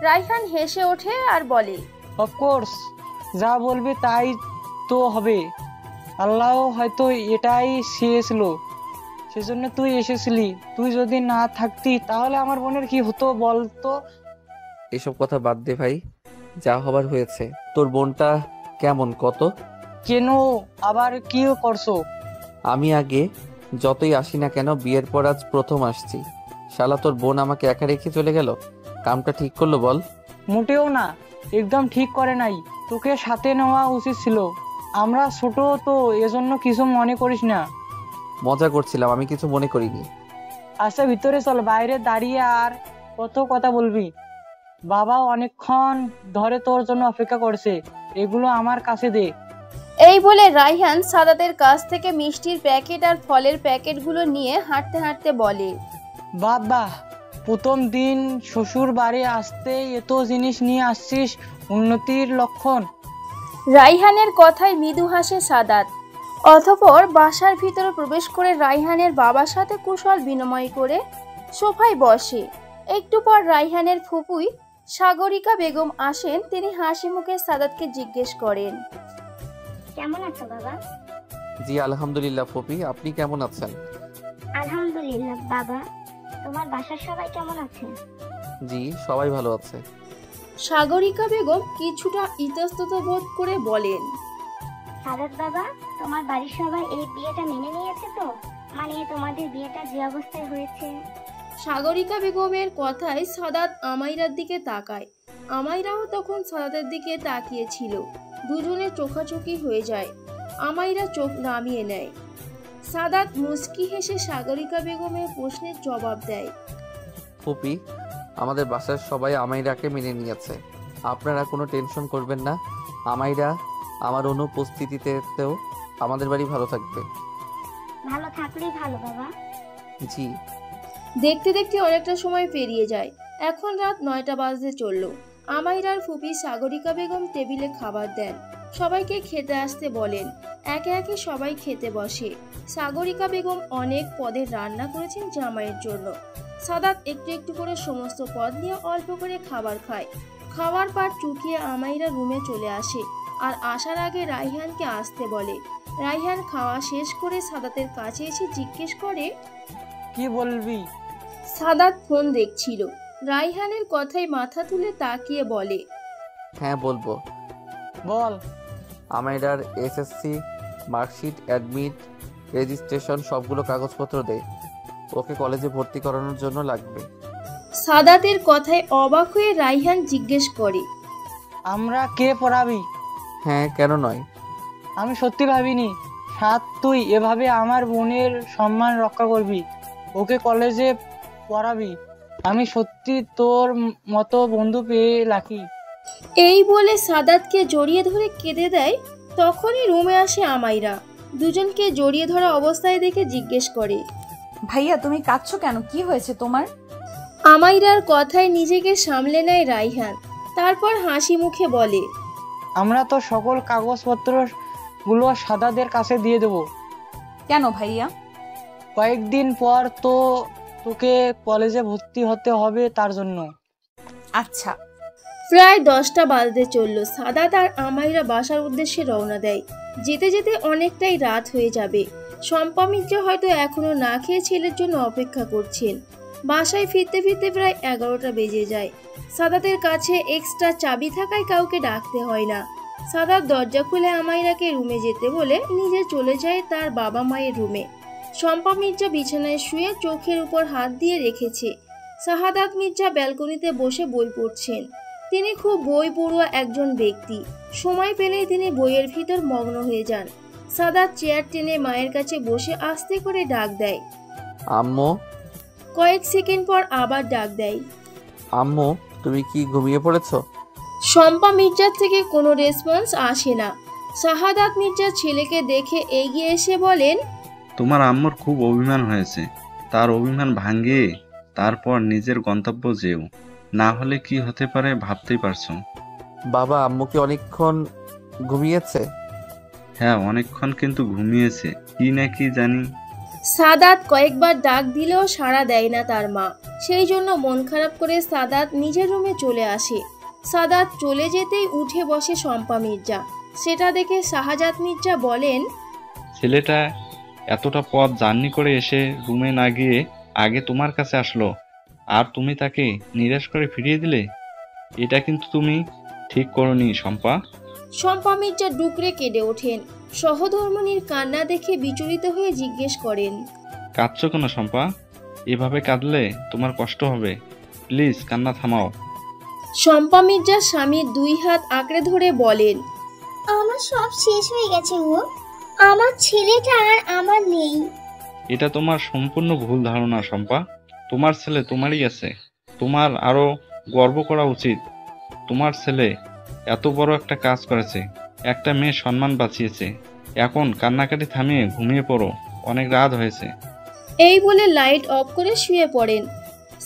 রাইহান হেসে ওঠে আর বলে, অফকোর্স, যা বলবে তাই তো হবে। আল্লাহ হয়তো এটাই চেয়েছিল, সেজন্য তুই এসেছিলি। তুই যদি না থাকতি তাহলে আমার বোনের কি হতো বলতো? এসব কথা বাদ দে ভাই, যা হবার হয়েছে। তোর বোনটা কেমন, কত? কেন আবার কি করছো? আমি আগে যতই আসি না কেন বিয়ের পর আজ প্রথম আসছি। শালা, তোর বোন আমাকে একা রেখে চলে গেল, কামটা ঠিক করলো বল? মোটেও না, একদম ঠিক করে নাই। তোকে সাথে নেওয়া উচিত ছিল। আমরা ছোট তো, এজন্য কিছু মনে করিস না। মজা করছিলাম, আমি কিছু মনে করিনি। আচ্ছা ভিতরে চল, বাইরে দাঁড়িয়ে আর কত কথা বলবি? বাবা অনেকক্ষণ ধরে তোর জন্য অপেক্ষা করছে, এগুলো আমার কাছে দে। এই বলে রায়হান সাদাতের কাছ থেকে মিষ্টির প্যাকেট আর ফলের প্যাকেটগুলো নিয়ে হাঁটতে হাঁটতে বলে, বাবা প্রথম দিন শ্বশুর বাড়ি আসতে এত জিনিস নিয়ে আসছিস, উন্নতির লক্ষণ। রায়হানের কথায় মৃদু হাসে সাদাত। অতঃপর বাসার ভিতরে প্রবেশ করে রায়হানের বাবার সাথে কুশল বিনিময় করে সোফায় বসে। একটু পর রায়হানের ফুপুই সাগরিকা বেগম আসেন। তিনি হাসি মুখে সাদাতকে জিজ্ঞেস করেন, কেমন আছো বাবা? জি আলহামদুলিল্লাহ ফুপি, আপনি কেমন আছেন? আলহামদুলিল্লাহ বাবা। তোমার বাসার সবাই কেমন আছে? জি সবাই ভালো আছে। সাগরিকা বেগম কিছুটা ইতস্তত বোধ করে বলেন, সাদাত বাবা, তোমার বাড়ির সবাই এই বিয়েটা মেনে নিয়েছে তো? মানে তোমাদের বিয়েটা যে অবস্থায় হয়েছে। সাগরিকা বেগমের কথায় সাদাত আমাইরার দিকে তাকায়। আমাইরাও তখন সাদাতের দিকে তাকিয়েছিল। দুজনে চোখাচোখি হয়ে যায়। আমাইরা চোখ নামিয়ে নেয়। সাদাত মুচকি হেসে সাগরিকা বেগমের প্রশ্নের জবাব দেয়, ফুপি, আমাদের বাসার সবাই আমাইরাকে মেনে নিয়েছে, আপনারা কোনো টেনশন করবেন না। আমাইরা আমার অনুপস্থিতিতেও আমাদের বাড়ি ভালো থাকবে। ভালো থাকলেই ভালো বাবা। জি। দেখতে দেখতে অনেকটা সময় পেরিয়ে যায়। এখন রাত 9টা বাজতে চলল। আমাইরার ফুপি সাগরিকা বেগম টেবিলে খাবার দেন। সবাইকে খেতে আসতে বলেন। একে একে সবাই খেতে বসে। সাগরিকা বেগম অনেক পদের রান্না করেছেন জামাইয়ের জন্য। সাদাত একটু একটু করে সমস্ত পদ নিয়ে অল্প করে খাবার খায়। খাওয়ার পর চুকিয়ে আমাইরা রুমে চলে আসে আর আসার আগে রায়হানকে আসতে বলে। রায়হান খাওয়া শেষ করে সাদাতের কাছে এসে জিজ্ঞেস করে, কি বলবি? সাদাত ফোন দেখছিল। রায়হানের কথায় মাথা তুলে তাকিয়ে বলে, হ্যাঁ বলবো। বল। আমাইরার এসএসসি মার্কশিট, অ্যাডমিট, রেজিস্ট্রেশন সবগুলো কাগজপত্র দে, ওকে কলেজে ভর্তি করানোর জন্য লাগবে। সাদাতের কথায় অবাক হয়ে রায়হান জিজ্ঞেস করে, আমরা কে পড়াবি? হ্যাঁ কেন নয়। আমি সত্যি ভাবিনি সাত তুই এভাবে আমার বোনের সম্মান রক্ষা করবি, ওকে কলেজে পড়াবি। আমি সত্যি তোর মতো বন্ধু পেয়ে লাকি। এই বলে সাদাতকে জড়িয়ে ধরে কেঁদে দেয়। তখনই রুমে আসে আমাইরা। দুজনকে জড়িয়ে ধরা অবস্থায় দেখে জিজ্ঞেস করে, ভাইয়া তুমি কাঁদছো কেন? কি হয়েছে তোমার? আমাইরার কথায় নিজেকে সামলে নেয় রায়হান। তারপর হাসি মুখে বলে, আমরা তো সকল কাগজপত্র গুলো সাদাদের কাছে দিয়ে দেব। কেন ভাইয়া? কয়েকদিন পর তো তোকে কলেজে ভর্তি হতে হবে, তার জন্য। আচ্ছা। প্রায় 10টা বাজতে চলল। সাদাত আর আমাইরা বাসার উদ্দেশ্যে রওনা দেয়। যেতে যেতে অনেকটাই রাত হয়ে যাবে। শম্পা মিত্র হয়তো এখনো না খেয়ে ছেলের জন্য অপেক্ষা করছেন। বাসায় ফিরতে ফিরতে প্রায় 11টা বেজে যায়। সাদাতের কাছে এক্সট্রা চাবি থাকায় কাউকে ডাকতে হয় না। সাদাত দরজা খুলে আমাইরাকে রুমে যেতে বলে নিজে চলে যায় তার বাবা মায়ের রুমে। শম্পা মির্জা বিছানায় শুয়ে চোখের উপর হাত দিয়ে রেখেছে। শাহাদাত মির্জা ব্যালকনিতে বসে বই পড়ছেন। তিনি খুব বই পড়ুয়া একজন ব্যক্তি। সময় পেলেই তিনি বইয়ের ভিতর মগ্ন হয়ে যান। সাদাত চেয়ার টেনে মায়ের কাছে বসে আস্তে করে ডাক দেয়, আম্মু। কয়েক সেকেন্ড পর আবার ডাক দেয়, আম্মু তুমি কি ঘুমিয়ে পড়েছো? শম্পা মির্জার থেকে কোনো রেসপন্স আসে না। শাহাদাত মির্জা ছেলেকে দেখে এগিয়ে এসে বলেন, তোমার আম্মুর খুব অভিমান হয়েছে, তার অভিমান ভাঙিয়ে তারপর নিজের গন্তব্য যেও, না হলে কি হতে পারে ভাবতেই পারছো। বাবা আম্মু কি অনেকক্ষণ ঘুমিয়েছে? হ্যাঁ অনেকক্ষণ কিন্তু ঘুমিয়েছে, কি না কি জানি। সাদাত কয়েকবার ডাক দিলেও সাড়া দেয় না তার মা। সেই জন্য মন খারাপ করে সাদাত নিজের রুমে চলে আসে। সাদাত চলে যেতেই উঠে বসে শম্পা মির্জা। সেটা দেখে শাহাদাত মির্জা বলেন, ছেলেটা এতটা পথ জার্নি করে এসে রুমে না গিয়ে আগে তোমার কাছে আসলো, আর তুমি তাকে নিরাশ করে ফিরিয়ে দিলে। এটা কিন্তু তুমি ঠিক করনি শম্পা। শম্পা মির্জা ডুকরে কেঁদে ওঠেন। সহধর্মিণীর কান্না দেখে বিচলিত হয়ে জিজ্ঞেস করেন, কাঁদছো কেন শম্পা? এভাবে কাঁদলে তোমার কষ্ট হবে, প্লিজ কান্না থামাও। শম্পা মির্জার স্বামীর 2 হাত আঁকড়ে ধরে বলেন, আমার সব শেষ হয়ে গেছে গো। আমার ছেলেটা আর আমার নেই। এটা তোমার সম্পূর্ণ ভুল ধারণা শম্পা। তোমার ছেলে তোমারই আছে। তোমার আরো গর্ব করা উচিত। তোমার ছেলে এত বড় একটা কাজ করেছে, একটা মেয়ে সম্মান বাঁচিয়েছে। এখন কান্নাকাটি থামিয়ে ঘুমিয়ে পড়ো, অনেক রাত হয়েছে। এই বলে লাইট অফ করে শুয়ে পড়েন।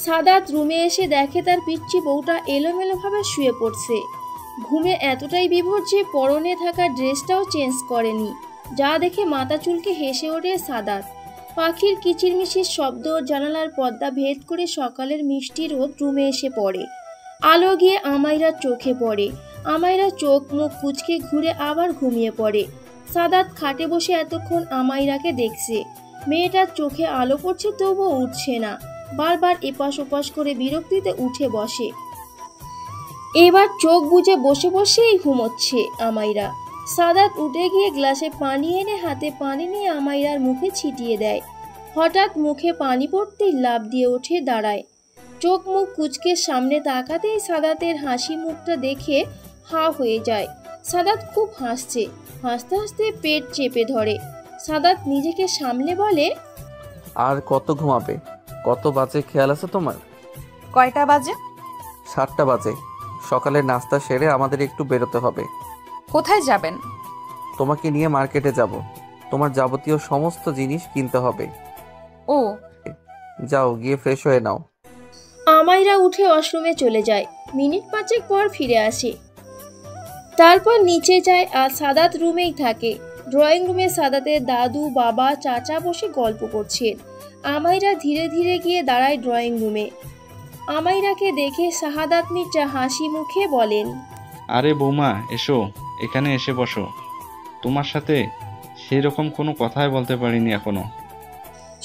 সাদাত রুমে এসে দেখে তার পিচ্চি বউটা এলোমেলোভাবে শুয়ে পড়ছে। ঘুমে এতটাই বিভোর যে পরনে থাকা ড্রেসটাও চেঞ্জ করেনি, যা দেখে মাথা চুলকে হেসে ওঠে সাদাত। পাখির কিচিরমিচির শব্দ জানালার পর্দা ভেদ করে সকালের মিষ্টি রোদ রুমে এসে পড়ে। আলো গিয়ে আমাইরার চোখে পড়ে। আমাইরা চোখ মুখ কুঁচকে ঘুরে আবার ঘুমিয়ে পড়ে। সাদাত খাটে বসে এতক্ষণ আমাইরাকে দেখছে। মেয়েটার চোখে আলো পড়ছে তবুও উঠছে না, বারবার এপাশ ওপাশ করে বিরক্তিতে উঠে বসে। এবার চোখ বুজে বসে বসেই ঘুমোচ্ছে আমাইরা। সাদাত উঠে গিয়ে গ্লাসে পানি এনে হাতে পানি নিয়ে আমাইরার মুখে ছিটিয়ে দেয়। হঠাৎ মুখে পানি পড়তেই লাফ দিয়ে উঠে দাঁড়ায়। চোখ মুখ কুঁচকে সামনে তাকাতেই সাদাতের হাসি মুখটা দেখে হা হয়ে যায়। সাদাত খুব হাসছে। হাসতে হাসতে পেট চেপে ধরে। সাদাত নিজেকে সামলে বলে, আর কত ঘুমাবে? কত বাজে খেয়াল আছে তোমার? কয়টা বাজে? 7টা বাজে। সকালের নাস্তা সেরে আমাদের একটু বেরোতে হবে। কোথায় যাবেন? তোমাকে নিয়ে মার্কেটে যাব। তোমার যাবতীয় সমস্ত জিনিস কিনতে হবে। ও, যাও গিয়ে ফ্রেশ হয়ে নাও। আমাইরা উঠে ওয়াশরুমে চলে যায়। মিনিট 5 পর ফিরে আসে। তারপর নিচে যায় আর সাদাত রুমেই থাকে। ড্রয়িং রুমে সাদাতের দাদু, বাবা, চাচা বসে গল্প করছেন। আমাইরা ধীরে ধীরে গিয়ে দাঁড়ায় ড্রয়িং রুমে। আমাইরাকে দেখে শাহাদাত মির্জা হাসি মুখে বলেন, আরে বৌমা, এসো, এখানে এসে বসো। তোমার সাথে সেই রকম কোনো কথাই বলতে পারিনি এখনো।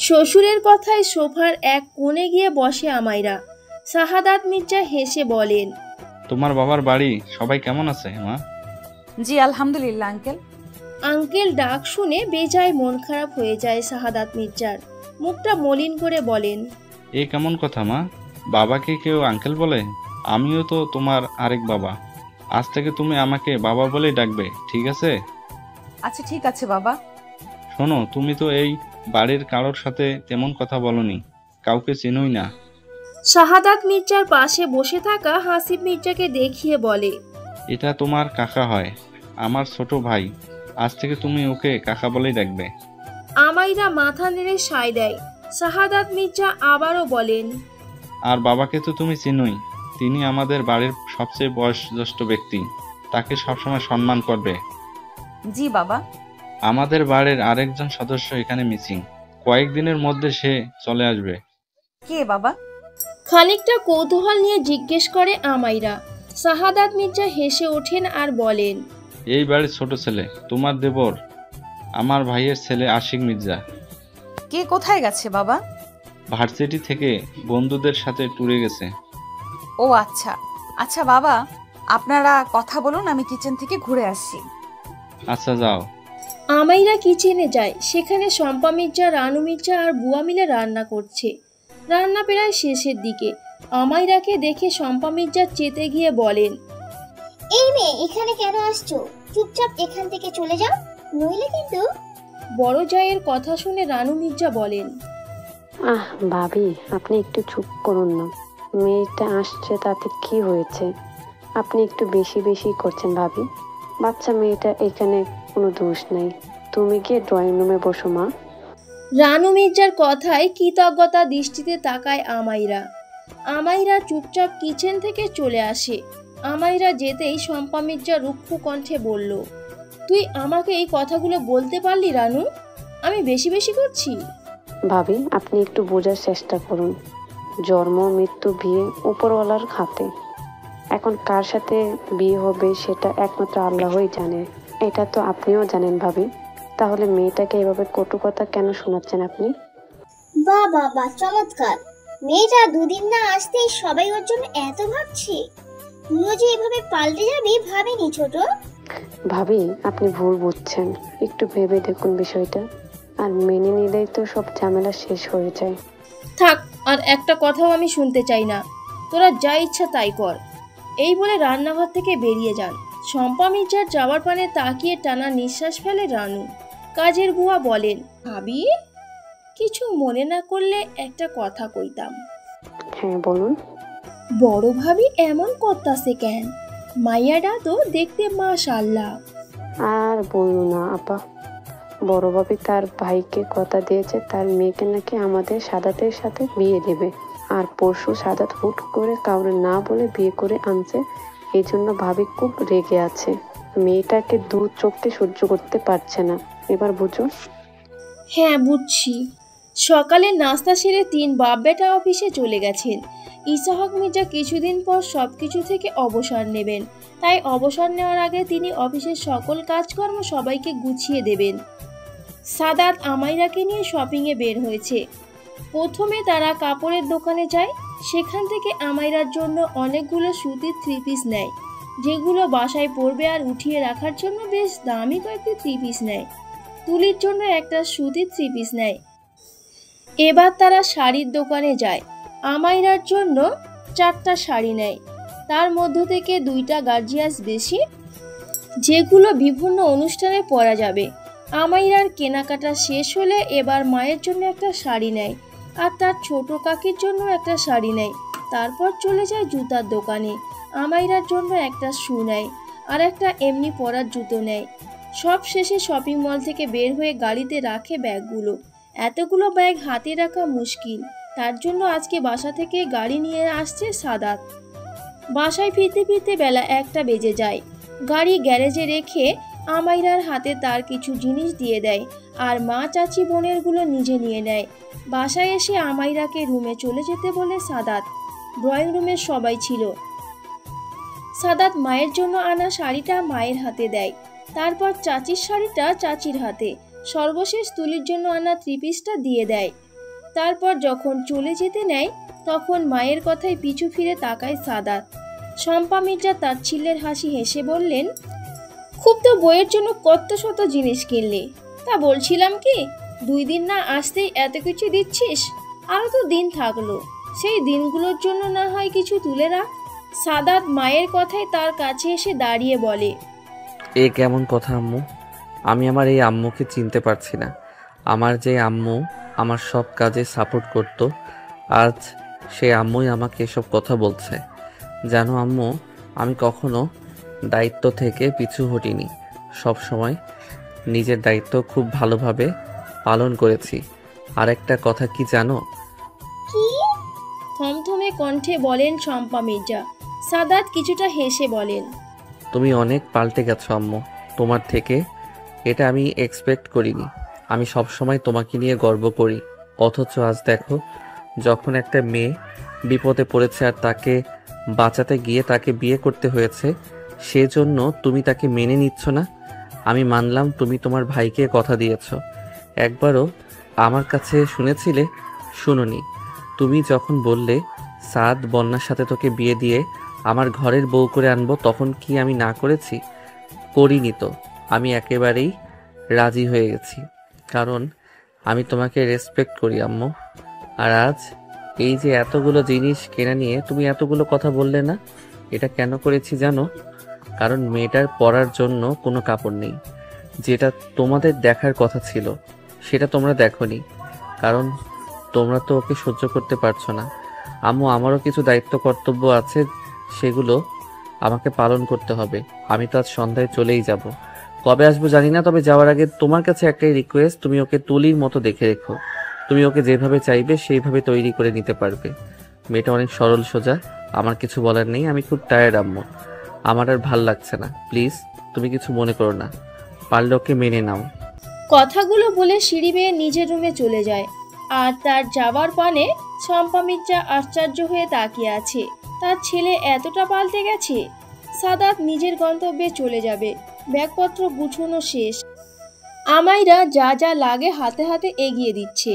শ্বশুরের কথায় সোফার এক কোণে গিয়ে বসে আমাইরা। শাহাদাত মির্জা হেসে বলেন, তোমার বাবার বাড়ি সবাই কেমন আছে মা? জি আলহামদুলিল্লাহ আঙ্কেল। আঙ্কেল ডাক শুনে বেজায় মন খারাপ হয়ে যায় শাহাদাত মির্জার। মুখটা মলিন করে বলেন, এ কেমন কথা মা? বাবাকে কেউ আঙ্কেল বলে? আমিও তো তোমার আরেক বাবা। আজ থেকে তুমি আমাকে বাবা বলেই ডাকবে, ঠিক আছে? আচ্ছা ঠিক আছে বাবা। শোনো, তুমি তো এই বাড়ির কারোর সাথে তেমন কথা বলনি, কাউকে চেনোই না। শাহাদাত মির্জার পাশে বসে থাকা হাসিব মির্জাকে দেখিয়ে বলে, এটা তোমার কাকা হয়, আমার ছোট ভাই। আজ থেকে তুমি ওকে কাকা বলেই ডাকবে। আমাইরা মাথা নেড়ে সায় দেয়। শাহাদাত মির্জা আবারও বলেন, আর বাবাকে তো তুমি চিনোই, তিনি আমাদের বাড়ির সবচেয়ে বয়োজ্যেষ্ঠ ব্যক্তি, তাকে সবসময় সম্মান করবে। জি বাবা। আমাদের বাড়ির আরেকজন সদস্য এখানে মিসিং, কয়েকদিনের মধ্যে সে চলে আসবে। কে বাবা? খানিকটা কৌতূহল নিয়ে জিজ্ঞেস করে আমাইরা। শাহাদাত মির্জা হেসে ওঠেন আর বলেন, এই বাড়ির ছোট ছেলে, তোমার দেবর, আমার ভাইয়ের ছেলে আশিক মির্জা। কে কোথায় গেছে বাবা? ভার্সিটি থেকে বন্ধুদের সাথে ট্যুরে গেছে। ও আচ্ছা আচ্ছা বাবা, আপনারা কথা বলুন, আমি কিচেন থেকে ঘুরে আসছি। আচ্ছা যাও। আমাইরা কিচেনে যায়। সেখানে শম্পা মির্জা, রানু মির্জা আর বুয়া মিলে রান্না করছে। রান্না প্রায় শেষের দিকে। আমাইরাকে দেখে শম্পা মির্জা চেতে গিয়ে বলেন, এই মেয়ে, এখানে কেন আসছো? চুপচাপ এখান থেকে চলে যাও, নইলে কিন্তু। বড় জায়ের কথা শুনে রানু মির্জা বলেন, আহ ভাবি, আপনি একটু চুপ করুন না। মেয়েটা আসছে তাতে কি হয়েছে? আপনি একটু বেশি বেশি করছেন ভাবি। বাচ্চা মেয়েটা এখানে কোনো দোষ নাই। তুমি গিয়ে ড্রয়িং রুমে বসো মা। রানু মির্জার কথায় কৃতজ্ঞতা দৃষ্টিতে তাকায় আমাইরা। আমাইরা চুপচাপ কিচেন থেকে চলে আসে। আমাইরা যেতেই শম্পা মির্জা রুক্ষ কণ্ঠে বলল, তুই আমাকে এই কথাগুলো বলতে পারলি রানু? আমি বেশি বেশি করছি? ভাবি, আপনি একটু বোঝার চেষ্টা করুন। জন্ম মৃত্যু বিয়ে উপরওয়ালার হাতে। এখন কার সাথে বিয়ে হবে সেটা একমাত্র আল্লাহই জানে। এটা তো আপনিও জানেন ভাবি। তাহলে মেয়েটাকে এভাবে কটু কথা কেন শোনাচ্ছেন আপনি? বাহ বাহ বাহ, চমৎকার। মেয়েটা দুদিন না আসতেই সবাই ওর জন্য এত ভাবছে। তুইও যে এভাবে পাল্টে যাবি ভাবিনি ছোট। ভাবি, আপনি ভুল বুঝছেন। একটু ভেবে দেখুন বিষয়টা। আর মেনে নিলেই তো সব ঝামেলা শেষ হয়ে যায়। থাক, আর একটা কথাও আমি শুনতে চাই না। তোরা যা ইচ্ছা তাই কর। এই বলে রান্নাঘর থেকে বেরিয়ে যান। শম্পা মির্জার যাওয়ার পানে তাকিয়ে টানা নিঃশ্বাস ফেলে রানু। কাজের বুয়া বলেন, ভাবি কিছু মনে না করলে একটা কথা কইতাম। হ্যাঁ বলুন। বড় ভাবি এমন করতাছে কেন? মাইয়াডা তো দেখতে মাশাআল্লাহ। আর বলুন না আপা, বড় ভাবি তার ভাইকে কথা দিয়েছে তার মেয়েকে নাকি আমাদের সাদাতের সাথে বিয়ে দেবে। আর পরশু সাদাত হুট করে কাউরে না বলে বিয়ে করে আনছে, এই জন্য ভাবি খুব রেগে আছে। মেয়েটাকে দু চোখে সহ্য করতে পারছে না। এবার বুঝো? হ্যাঁ বুঝছি। সকালে নাস্তা সেরে 3 বাপ বেটা অফিসে চলে গেছেন। ইসাহাক মির্জা কিছুদিন পর সবকিছু থেকে অবসর নেবেন, তাই অবসর নেওয়ার আগে তিনি অফিসের সকল কাজকর্ম সবাইকে গুছিয়ে দেবেন। সাদাত আমাইরাকে নিয়ে শপিংয়ে বের হয়েছে। প্রথমে তারা কাপড়ের দোকানে যায়, সেখান থেকে আমাইরার জন্য অনেকগুলো সুতির 3 পিস নেয়, যেগুলো বাসায় পরবে আর উঠিয়ে রাখার জন্য বেশ দামি কয়েকটি 3 পিস নেয়। তুলির জন্য একটা সুতির 3 পিস নেয়। এবার তারা শাড়ির দোকানে যায়, আমাইরার জন্য 4টা শাড়ি নেয়, তার মধ্য থেকে 2টা গার্জিয়াস বেশি, যেগুলো বিভিন্ন অনুষ্ঠানে পরা যাবে। আমাইরার কেনাকাটা শেষ হলে এবার মায়ের জন্য একটা শাড়ি নেয় আর তার ছোট কাকির জন্য একটা শাড়ি নেয়। তারপর চলে যায় জুতার দোকানে, আমাইরার জন্য একটা শু নেয় আর একটা এমনি পরার জুতো নেয়। সব শেষে শপিং মল থেকে বের হয়ে গাড়িতে রাখে ব্যাগগুলো। এতগুলো ব্যাগ হাতে রাখা মুশকিল, তার জন্য আজকে বাসা থেকে গাড়ি নিয়ে আসছে সাদাত। বাসায় ফিরতে ফিরতে বেলা 1টা বেজে যায়। গাড়ি গ্যারেজে রেখে আমাইরার হাতে তার কিছু জিনিস দিয়ে দেয় আর মা চাচি বোনেরগুলো নিজে নিয়ে নেয়। বাসায় এসে আমাইরাকে রুমে চলে যেতে বলে সাদাত। ড্রয়িং রুমে সবাই ছিল। সাদাত মায়ের জন্য আনা শাড়িটা মায়ের হাতে দেয়, তারপর চাচির শাড়িটা চাচির হাতে, সর্বশেষ তুলির জন্য আনা 3 পিসটা দিয়ে দেয়। তারপর যখন চলে যেতে নেয় তখন মায়ের কথায় পিছু ফিরে তাকায় সাদাত। শম্পা মির্জা তাচ্ছিল্যের হাসি হেসে বললেন, খুব তো বইয়ের জন্য কত শত জিনিস কিনলে, তা বলছিলাম কি 2 দিন না আসতেই এত কিছু দিচ্ছিস, আরও তো দিন থাকলো, সেই দিনগুলোর জন্য না হয় কিছু তুলে রাখ। সাদাত মায়ের কথায় তার কাছে এসে দাঁড়িয়ে বলে, এ কেমন কথা আম্মু? আমি আমার এই আম্মুকে চিনতে পারছি না। আমার যে আম্মু আমার সব কাজে সাপোর্ট করত, আজ সেই আম্মুই আমাকে এসব কথা বলছে। জানো আম্মু, আমি কখনো দায়িত্ব থেকে পিছু হটিনি, সব সময় নিজের দায়িত্ব খুব ভালোভাবে পালন করেছি। আর একটা কথা কি জানো? কি? থমথমে কণ্ঠে বলেন শম্পা মির্জা। সাদাত কিছুটা হেসে বলেন, তুমি অনেক পাল্টে গেছো আম্মু তোমার থেকে, এটা আমি এক্সপেক্ট করিনি। আমি সব সময় তোমাকে নিয়ে গর্ব করি, অথচ আজ দেখো, যখন একটা মেয়ে বিপদে পড়েছে আর তাকে বাঁচাতে গিয়ে তাকে বিয়ে করতে হয়েছে, সেজন্য তুমি তাকে মেনে নিচ্ছ না। আমি মানলাম তুমি তোমার ভাইকে কথা দিয়েছ, একবারও আমার কাছে শুনেছিলে? শুনোনি। তুমি যখন বললে সাদ বন্যার সাথে তোকে বিয়ে দিয়ে আমার ঘরের বউ করে আনবো, তখন কি আমি না করেছি? করিনি তো। আমি একেবারেই রাজি হয়ে গেছি, কারণ আমি তোমাকে রেসপেক্ট করি আম্মু। আর আজ এই যে এতগুলো জিনিস কেনা নিয়ে তুমি এতগুলো কথা বললে না, এটা কেন করেছি জানো? কারণ মেয়েটার পরার জন্য কোনো কাপড় নেই, যেটা তোমাদের দেখার কথা ছিল সেটা তোমরা দেখোনি, কারণ তোমরা তো ওকে সহ্য করতে পারছো না। আম্মু, আমারও কিছু দায়িত্ব কর্তব্য আছে, সেগুলো আমাকে পালন করতে হবে। আমি তো আজ সন্ধ্যায় চলেই যাব, কবে আসবো জানি না, তবে যাওয়ার আগে তোমার কাছে একটাই রিকোয়েস্ট, তুমি ওকে তুলির মতো দেখে রেখো। তুমি ওকে যেভাবে চাইবে সেইভাবে তৈরি করে নিতে পারবে। মেয়েটা অনেক সরল সোজা, আমার কিছু বলার নেই। আমি খুব টায়ার্ড আম্মু, আমার আর ভাল লাগছে না। প্লিজ তুমি কিছু মনে করো না, পারলে ওকে মেনে নাও। কথাগুলো বলে সিঁড়ি বেয়ে নিজের রুমে চলে যায়। আর তার যাবার পানে শম্পা মির্জা আশ্চর্য হয়ে তাকিয়ে আছে। তার ছেলে এতটা পাল্টে গেছে। সাদাত নিজের গন্তব্যে চলে যাবে, ব্যাগপত্র গুছানো শেষ। আমাইরা যা যা লাগে হাতে হাতে এগিয়ে দিচ্ছে।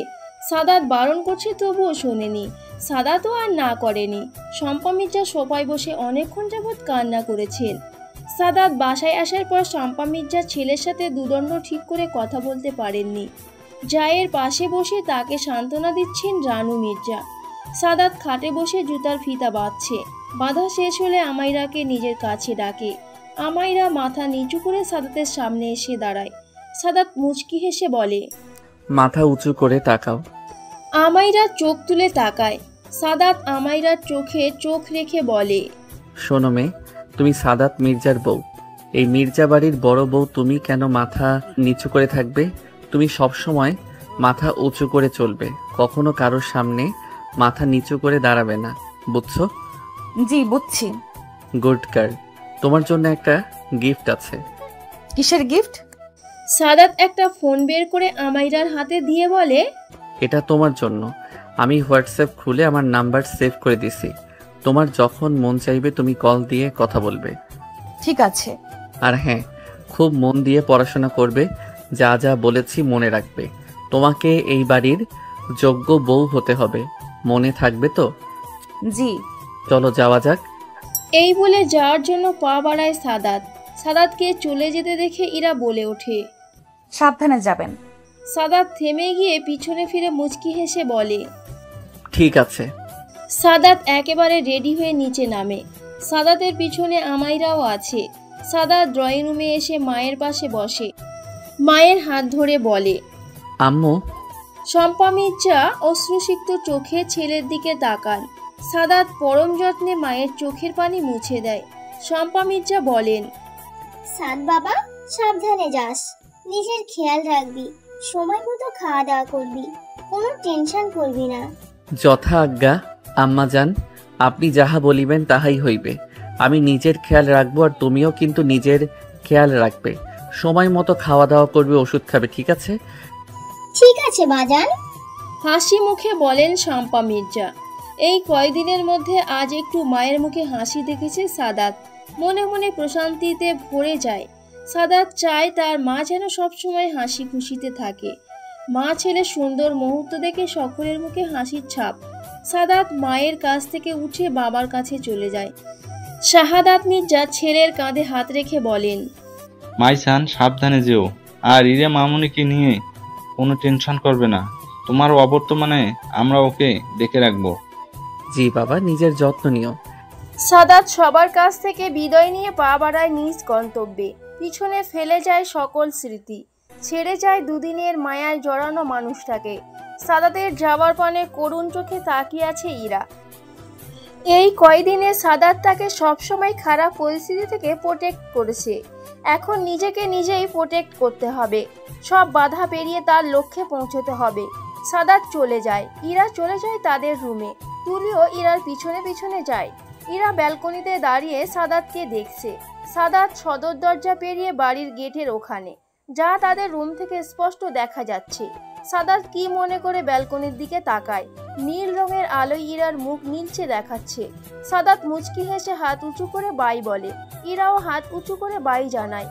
সাদাত বারণ করছে তবুও শোনেনি। সাদাতও আর না করেনি। শম্পা মির্জা সোফায় বসে অনেকক্ষণ যাবৎ কান্না করেছেন। সাদাত বাসায় আসার পর শম্পা মির্জার ছেলের সাথে দুদণ্ড ঠিক করে কথা বলতে পারেননি। জায়ের পাশে বসে তাকে সান্ত্বনা দিচ্ছেন রানু মির্জা। সাদাত খাটে বসে জুতার ফিতা বাঁধছে। বাধা শেষ হলে আমাইরাকে নিজের কাছে ডাকে। আমাইরা মাথা নিচু করে সাদাতের সামনে এসে দাঁড়ায়। সাদাত মুচকি হেসে বলে, মাথা উঁচু করে তাকাও। আমাইরা চোখ তুলে তাকায়। সাদাত আমাইরার চোখে চোখ রেখে বলে, শোনো মেয়ে, তুমি সাদাত মির্জার বউ, এই মির্জা বাড়ির বড় বউ। তুমি কেন মাথা নিচু করে থাকবে? তুমি সবসময় মাথা উঁচু করে চলবে, কখনো কারোর সামনে মাথা নিচু করে দাঁড়াবে না, বুঝছো? জি বুঝছি। গুড গার্ল, তোমার জন্য একটা গিফট আছে। কিসের গিফট? সাদাত একটা ফোন বের করে আমাইরার হাতে দিয়ে বলে, এটা তোমার জন্য। আমি হোয়াটসঅ্যাপ খুলে আমার নাম্বার সেভ করে দিছি। তোমার যখন মন চাইবে তুমি কল দিয়ে কথা বলবে। ঠিক আছে। আর হ্যাঁ, খুব মন দিয়ে পড়াশোনা করবে, যা যা বলেছি মনে রাখবে। তোমাকে এই বাড়ির যোগ্য বউ হতে হবে, মনে থাকবে তো? জি। চলো যাওয়া যাক। এই বলে যাওয়ার জন্য পা বাড়ায় সাদাত। সাদাতকে চলে যেতে দেখে ইরা বলে ওঠে, সাবধানে যাবেন। সাদাত থেমে গিয়ে পিছনে ফিরে মুচকি হেসে বলে, ঠিক আছে। সাদাত একেবারে রেডি হয়ে নিচে নামে। সাদাতের পিছনে আমাইরাও আছে। সাদাত ড্রয়িং রুমে এসে মায়ের পাশে বসে। মায়ের হাত ধরে বলে, আম্মু। শম্পা মির্জা অশ্রুসিক্ত চোখে ছেলের দিকে তাকান। সাদাত পরম যত্নে মায়ের চোখের পানি মুছে দেয়। শম্পা মির্জা বলেন, সাদ বাবা, সাবধানে যাস, নিজের খেয়াল রাখবি, সময় মতো খাওয়া দাওয়া করবি, কোনো টেনশন করবি না। যথা আজ্ঞা আম্মা যান, আপনি যাহা বলিবেন তাহাই হইবে। আমি নিজের খেয়াল রাখবো, আর তুমিও কিন্তু নিজের খেয়াল রাখবে। সময় মতো খাওয়া দাওয়া করবে, ওষুধ খাবে, ঠিক আছে? ঠিক আছে বাজান। হাসি মুখে বলেন শম্পা মির্জা। এই কয়দিনের মধ্যে আজ একটু মায়ের মুখে হাসি দেখেছে সাদাত। মনে মনে প্রশান্তিতে ভরে যায়। সাদাত চায় তার মা যেন সবসময় হাসি খুশিতে থাকে। মা ছেলে সুন্দর মুহূর্ত দেখে সকলের মুখে হাসির ছাপ। সাদাত মায়ের কাছ থেকে উঠে বাবার কাছে চলে যায়। শাহাদাত মির্জা ছেলের কাঁধে হাত রেখে বলেন, মাইসান সাবধানে যেও, আর ইরে মামুনিকে নিয়ে কোনো টেনশন করবে না। তোমার অবর্তমানে আমরা ওকে দেখে রাখবো। জি বাবা, নিজের যত্ন নিও। সাদাত সবার কাছ থেকে বিদায় নিয়ে পা বাড়ায় নিজ গন্তব্যে। পিছনে ফেলে যায় সকল স্মৃতি, ছেড়ে যায় দুদিনের মায়ায় জড়ানো মানুষটাকে। সাদাতের যাওয়ার পানে করুণ চোখে তাকিয়ে আছে ইরা। এই কয়দিনে সাদাত তাকে সবসময় খারাপ পরিস্থিতি থেকে প্রোটেক্ট করেছে। এখন নিজেকে নিজেই প্রোটেক্ট করতে হবে। সব বাধা পেরিয়ে তার লক্ষ্যে পৌঁছতে হবে। সাদাত চলে যায়, ইরা চলে যায় তাদের রুমে। তুলিও ইরার পিছনে পিছনে যায়। ইরা ব্যালকনিতে দাঁড়িয়ে সাদাতকে দেখছে। সাদাত সদর দরজা পেরিয়ে বাড়ির গেটের ওখানে, যা তাদের রুম থেকে স্পষ্ট দেখা যাচ্ছে। সাদাত কি মনে করে ব্যালকনির দিকে তাকায়। নীল রঙের আলোয় ইরার মুখ নীলচে দেখাচ্ছে। সাদাত মুচকি হেসে হাত উঁচু করে বাই বলে। ইরাও হাত উঁচু করে বাই জানায়।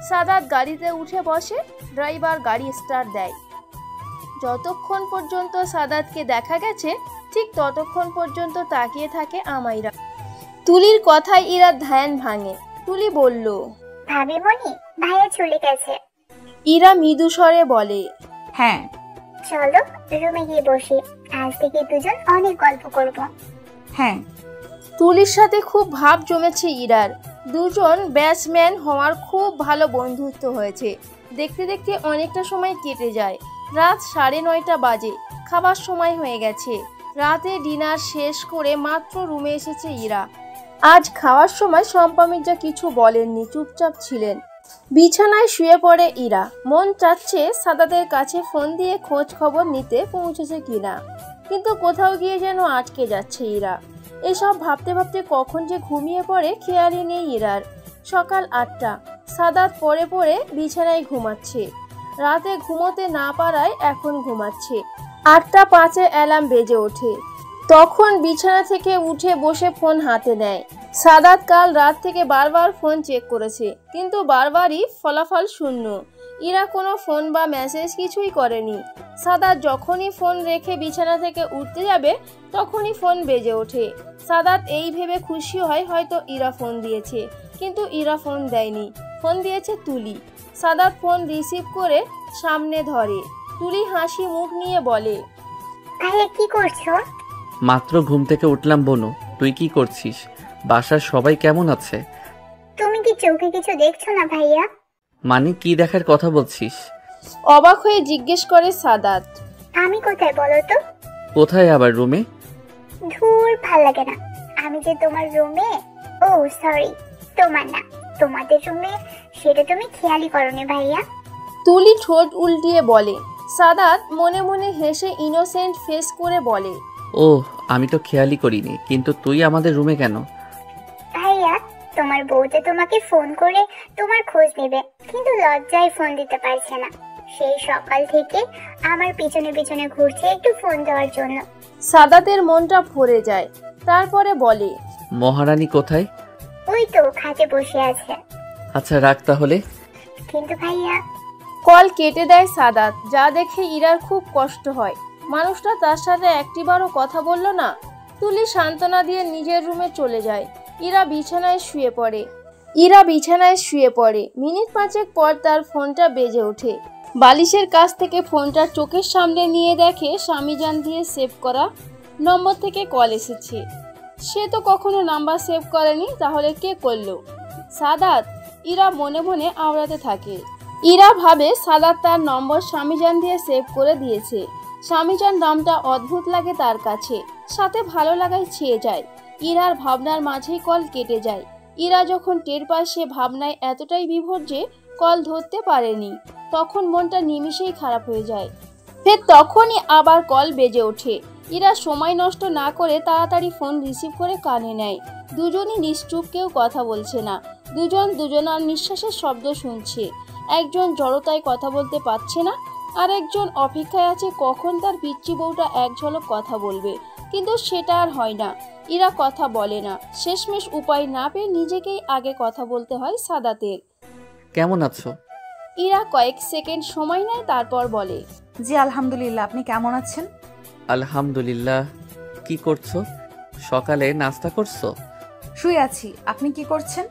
সাদাত গাড়িতে উঠে বসে। ড্রাইভার গাড়ি স্টার্ট দেয়। যতক্ষণ পর্যন্ত সাদাতকে দেখা গেছে ঠিক ততক্ষণ পর্যন্ত তাকিয়ে থাকে আমাইরা। তুলির কথায় ইরার ধ্যান ভাঙে। তুলি বলল, ভাবি মনি, ভাইয়া চলে গেছে। ইরা মৃদু স্বরে বলে, হ্যাঁ চলো রুমে গিয়ে বসি, আজ থেকে দুজন অনেক গল্প করব। হ্যাঁ। তুলির সাথে খুব ভাব জমেছে ইরার। দুজন ব্যাটসম্যান হওয়ার খুব ভালো বন্ধুত্ব হয়েছে। দেখতে দেখতে অনেকটা সময় কেটে যায়। রাত 9:30 বাজে। খাবার সময় হয়ে গেছে। রাতে ডিনার শেষ করে মাত্র রুমে এসেছে ইরা। আজ খাওয়ার সময় শম্পা মির্জা কিছু বলেননি, চুপচাপ ছিলেন। বিছানায় শুয়ে পড়ে ইরা। মন চাচ্ছে সাদাতের কাছে ফোন দিয়ে খোঁজ খবর নিতে পৌঁছেছে কিনা, কিন্তু কোথাও গিয়ে যেন আটকে যাচ্ছে ইরা। এসব ভাবতে ভাবতে কখন যে ঘুমিয়ে পড়ে খেয়ালই নেই ইরার। সকাল 8টা। সাদাত পড়ে পড়ে বিছানায় ঘুমাচ্ছে। রাতে ঘুমোতে না পারায় এখন ঘুমাচ্ছে। 8:05 অ্যালার্ম বেজে ওঠে। তখন বিছানা থেকে উঠে বসে ফোন হাতে নেয়। সাদাত কাল রাত থেকে বারবার ফোন চেক করেছে, কিন্তু বারবারই ফলাফল শূন্য। ইরা কোনো ফোন বা মেসেজ কিছুই করেনি। সাদাত যখনই ফোন রেখে বিছানা থেকে উঠতে যাবে তখনই ফোন বেজে ওঠে। সাদাত এই ভেবে খুশি হয় হয়তো ইরা ফোন দিয়েছে, কিন্তু ইরা ফোন দেয়নি। ফোন দিয়েছে তুলি। সাদাত ফোন রিসিভ করে সামনে ধরে। তুলি হাসি মুখ নিয়ে বলে, ভাইয়া কি করছো? মাত্র ঘুম থেকে উঠলাম বনু, তুই কি করছিস? বাসার সবাই কেমন আছে? তুমি কি চোখে কিছু দেখছো না ভাইয়া? মানে কি দেখার কথা বলছিস? অবাক হয়ে জিজ্ঞেস করে সাদাত। আমি কোথায় বলো তো? কোথায় আবার? রুমে? ধুর, ভাল লাগে না। আমি যে তোমার রুমে, ও সরি, তোমার না, তোমাদের রুমে, সেটা তুমি খেয়ালই করোনি ভাইয়া। তুলি ঠোঁট উল্টিয়ে বলে। সাদাত মনে মনে হেসে ইনোসেন্ট ফেস করে বলে, ও আমি তো খেয়ালই করিনি, কিন্তু তুই আমাদের রুমে কেন? ভাইয়া, তোমার বউ যে তোমাকে ফোন করে তোমার খোঁজ নেবে, কিন্তু লজ্জায় ফোন দিতে পারছে না। সেই সকাল থেকে আমার পিছনে পিছনে ঘুরছে একটু ফোন দেওয়ার জন্য। সাদাতের মনটা ভরে যায়। তারপরে বলে, মহারানী কোথায়? ওই তো খাটে বসে আছে। আচ্ছা রাখ তাহলে। কিন্তু ভাইয়া। কল কেটে দেয় সাদাত। যা দেখে ইরার খুব কষ্ট হয়। মানুষটা তার সাথে একটিবারও কথা বলল না। তুলি সান্ত্বনা দিয়ে নিজের রুমে চলে যায়। ইরা বিছানায় শুয়ে পড়ে। মিনিট 5 পর তার ফোনটা বেজে ওঠে। বালিশের কাছ থেকে ফোনটা চোখের সামনে নিয়ে দেখে স্বামীজান দিয়ে সেভ করা নম্বর থেকে কল এসেছে। সে তো কখনো নাম্বার সেভ করেনি, তাহলে কে করলো? সাদাত। ইরা মনে মনে আওড়াতে থাকে। ইরা ভাবে সাদাত তার নম্বর স্বামীজান দিয়ে সেভ করে দিয়েছে। স্বামীজান নামটা অদ্ভুত লাগে তার কাছে, সাথে ভালো লাগায় ছেয়ে যায়। ইরার ভাবনার মাঝেই কল কেটে যায়। ইরা যখন টের পায় সে ভাবনায় এতটাই বিভোর যে কল ধরতে পারেনি, তখন মনটা নিমিষেই খারাপ হয়ে যায়। ফের তখনই আবার কল বেজে ওঠে। ইরা সময় নষ্ট না করে তাড়াতাড়ি ফোন রিসিভ করে কানে নেয়। দুজনই নিশ্চুপ, কেউ কথা বলছে না। দুজন দুজনার নিঃশ্বাসের শব্দ শুনছে। একজন জড়তায় কথা বলতে পারছে না, আর একজন অপেক্ষায় আছে কখন তার পিচ্চি বউটা এক ঝলক কথা বলবে, কিন্তু সেটা আর হয় না। ইরা কথা বলে না। শেষমেশ উপায় না পেয়ে নিজেকেই আগে কথা বলতে হয় সাদাতের। কেমন আছো? ইরা কয়েক সেকেন্ড সময় নেয়, তারপর বলে, জি আলহামদুলিল্লাহ, আপনি কেমন আছেন? আলহামদুলিল্লাহ। কি করছো? সকালে নাস্তা করছো? শুয়ে আছি। আপনি কি করছেন?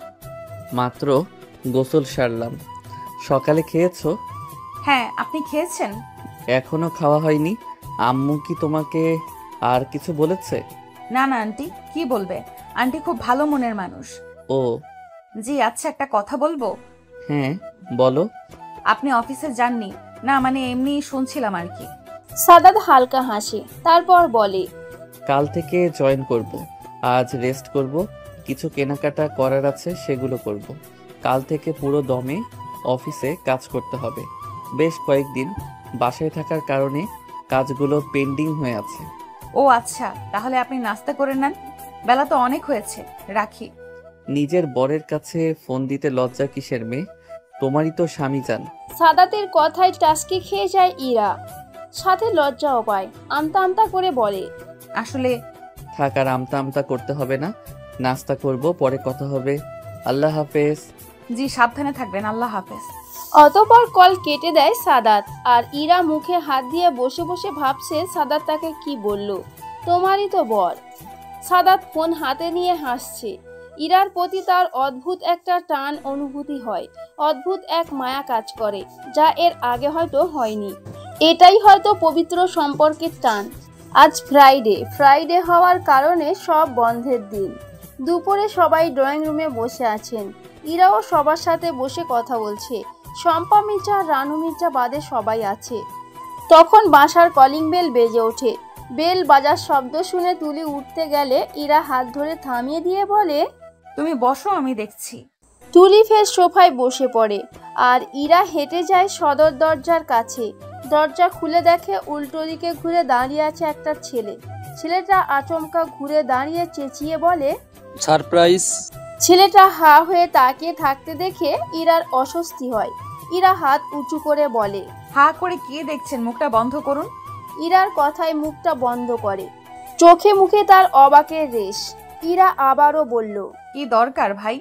মাত্র গোসল সারলাম। সকালে খেয়েছো? হ্যাঁ, আপনি খেয়েছেন? এখনো খাওয়া হয়নি। আম্মু কি তোমাকে আর কিছু বলেছে? না না আন্টি, কি বলবে? আন্টি খুব ভালো মনের মানুষ। ও জি, আচ্ছা একটা কথা বলবো? হ্যাঁ বলো। আপনি অফিসে যাননি? না মানে এমনি শুনছিলাম আর কি। সাদাত হালকা হাসে, তারপর বলে, কাল থেকে জয়েন করব। আজ রেস্ট করব, কিছু কেনাকাটা করার আছে সেগুলো করব। কাল থেকে পুরো দমে অফিসে কাজ করতে হবে। বেশ কয়েকদিন বাসায় থাকার কারণে কাজগুলো পেন্ডিং হয়ে আছে। ও আচ্ছা, তাহলে আপনি নাস্তা করে নেন, বেলা তো অনেক হয়েছে, রাখি। নিজের বরের কাছে ফোন দিতে লজ্জা কিসের মেয়ে? তোমারই তো স্বামী যান। সাদাতের কথায় টাস্কি খেয়ে যায় ইরা, সাথে লজ্জাও পায়। আমতা আমতা করে বলে, আসলে থাক আর আমতা আমতা করতে হবে না, নাস্তা করব, পরে কথা হবে। আল্লাহ হাফেজ। জি সাবধানে থাকবেন, আল্লাহ হাফেজ। অতঃপর কল কেটে দেয় সাদাত। আর ইরা মুখে হাত দিয়ে বসে বসে ভাবছে সাদাত তাকে কি বলল, তোমারই তো বর। সাদাত ফোন হাতে নিয়ে হাসছে। ইরার প্রতি তার অদ্ভুত একটা টান অনুভূতি হয়, অদ্ভুত এক মায়া কাজ করে, যা এর আগে হয়তো হয়নি। এটাই হয়তো পবিত্র সম্পর্কের টান। আজ ফ্রাইডে হওয়ার কারণে সব বন্ধের দিন। দুপুরে সবাই ড্রয়িং রুমে বসে আছেন। ইরাও সবার সাথে বসে কথা বলছে। শম্পা মির্জা, রানু মির্জা বাদে সবাই আছে। তখন বাসার কলিং বেল বেজে ওঠে। বেল বাজার শব্দ শুনে তুলি উঠতে গেলে ইরা হাত ধরে থামিয়ে দিয়ে বলে, তুমি বসো, আমি দেখছি। তুলি ফের সোফায় বসে পড়ে। আর ইরা হেঁটে যায় সদর দরজার কাছে। দরজা খুলে দেখে উল্টো দিকে ঘুরে দাঁড়িয়ে আছে একটা ছেলে। ছেলেটা আচমকা ঘুরে দাঁড়িয়ে চেঁচিয়ে বলে, সারপ্রাইজ। ছেলেটা হা হয়ে তাকিয়ে থাকতে দেখে ইরার অস্বস্তি হয়। ইরা হাত উঁচু করে বলে, হা করে কে দেখছেন, মুখটা বন্ধ করুন। ইরার কথায় মুখটা বন্ধ করে। চোখে মুখে তার অবাকের রেশ। ইরা আবারও বলল, কি দরকার ভাই?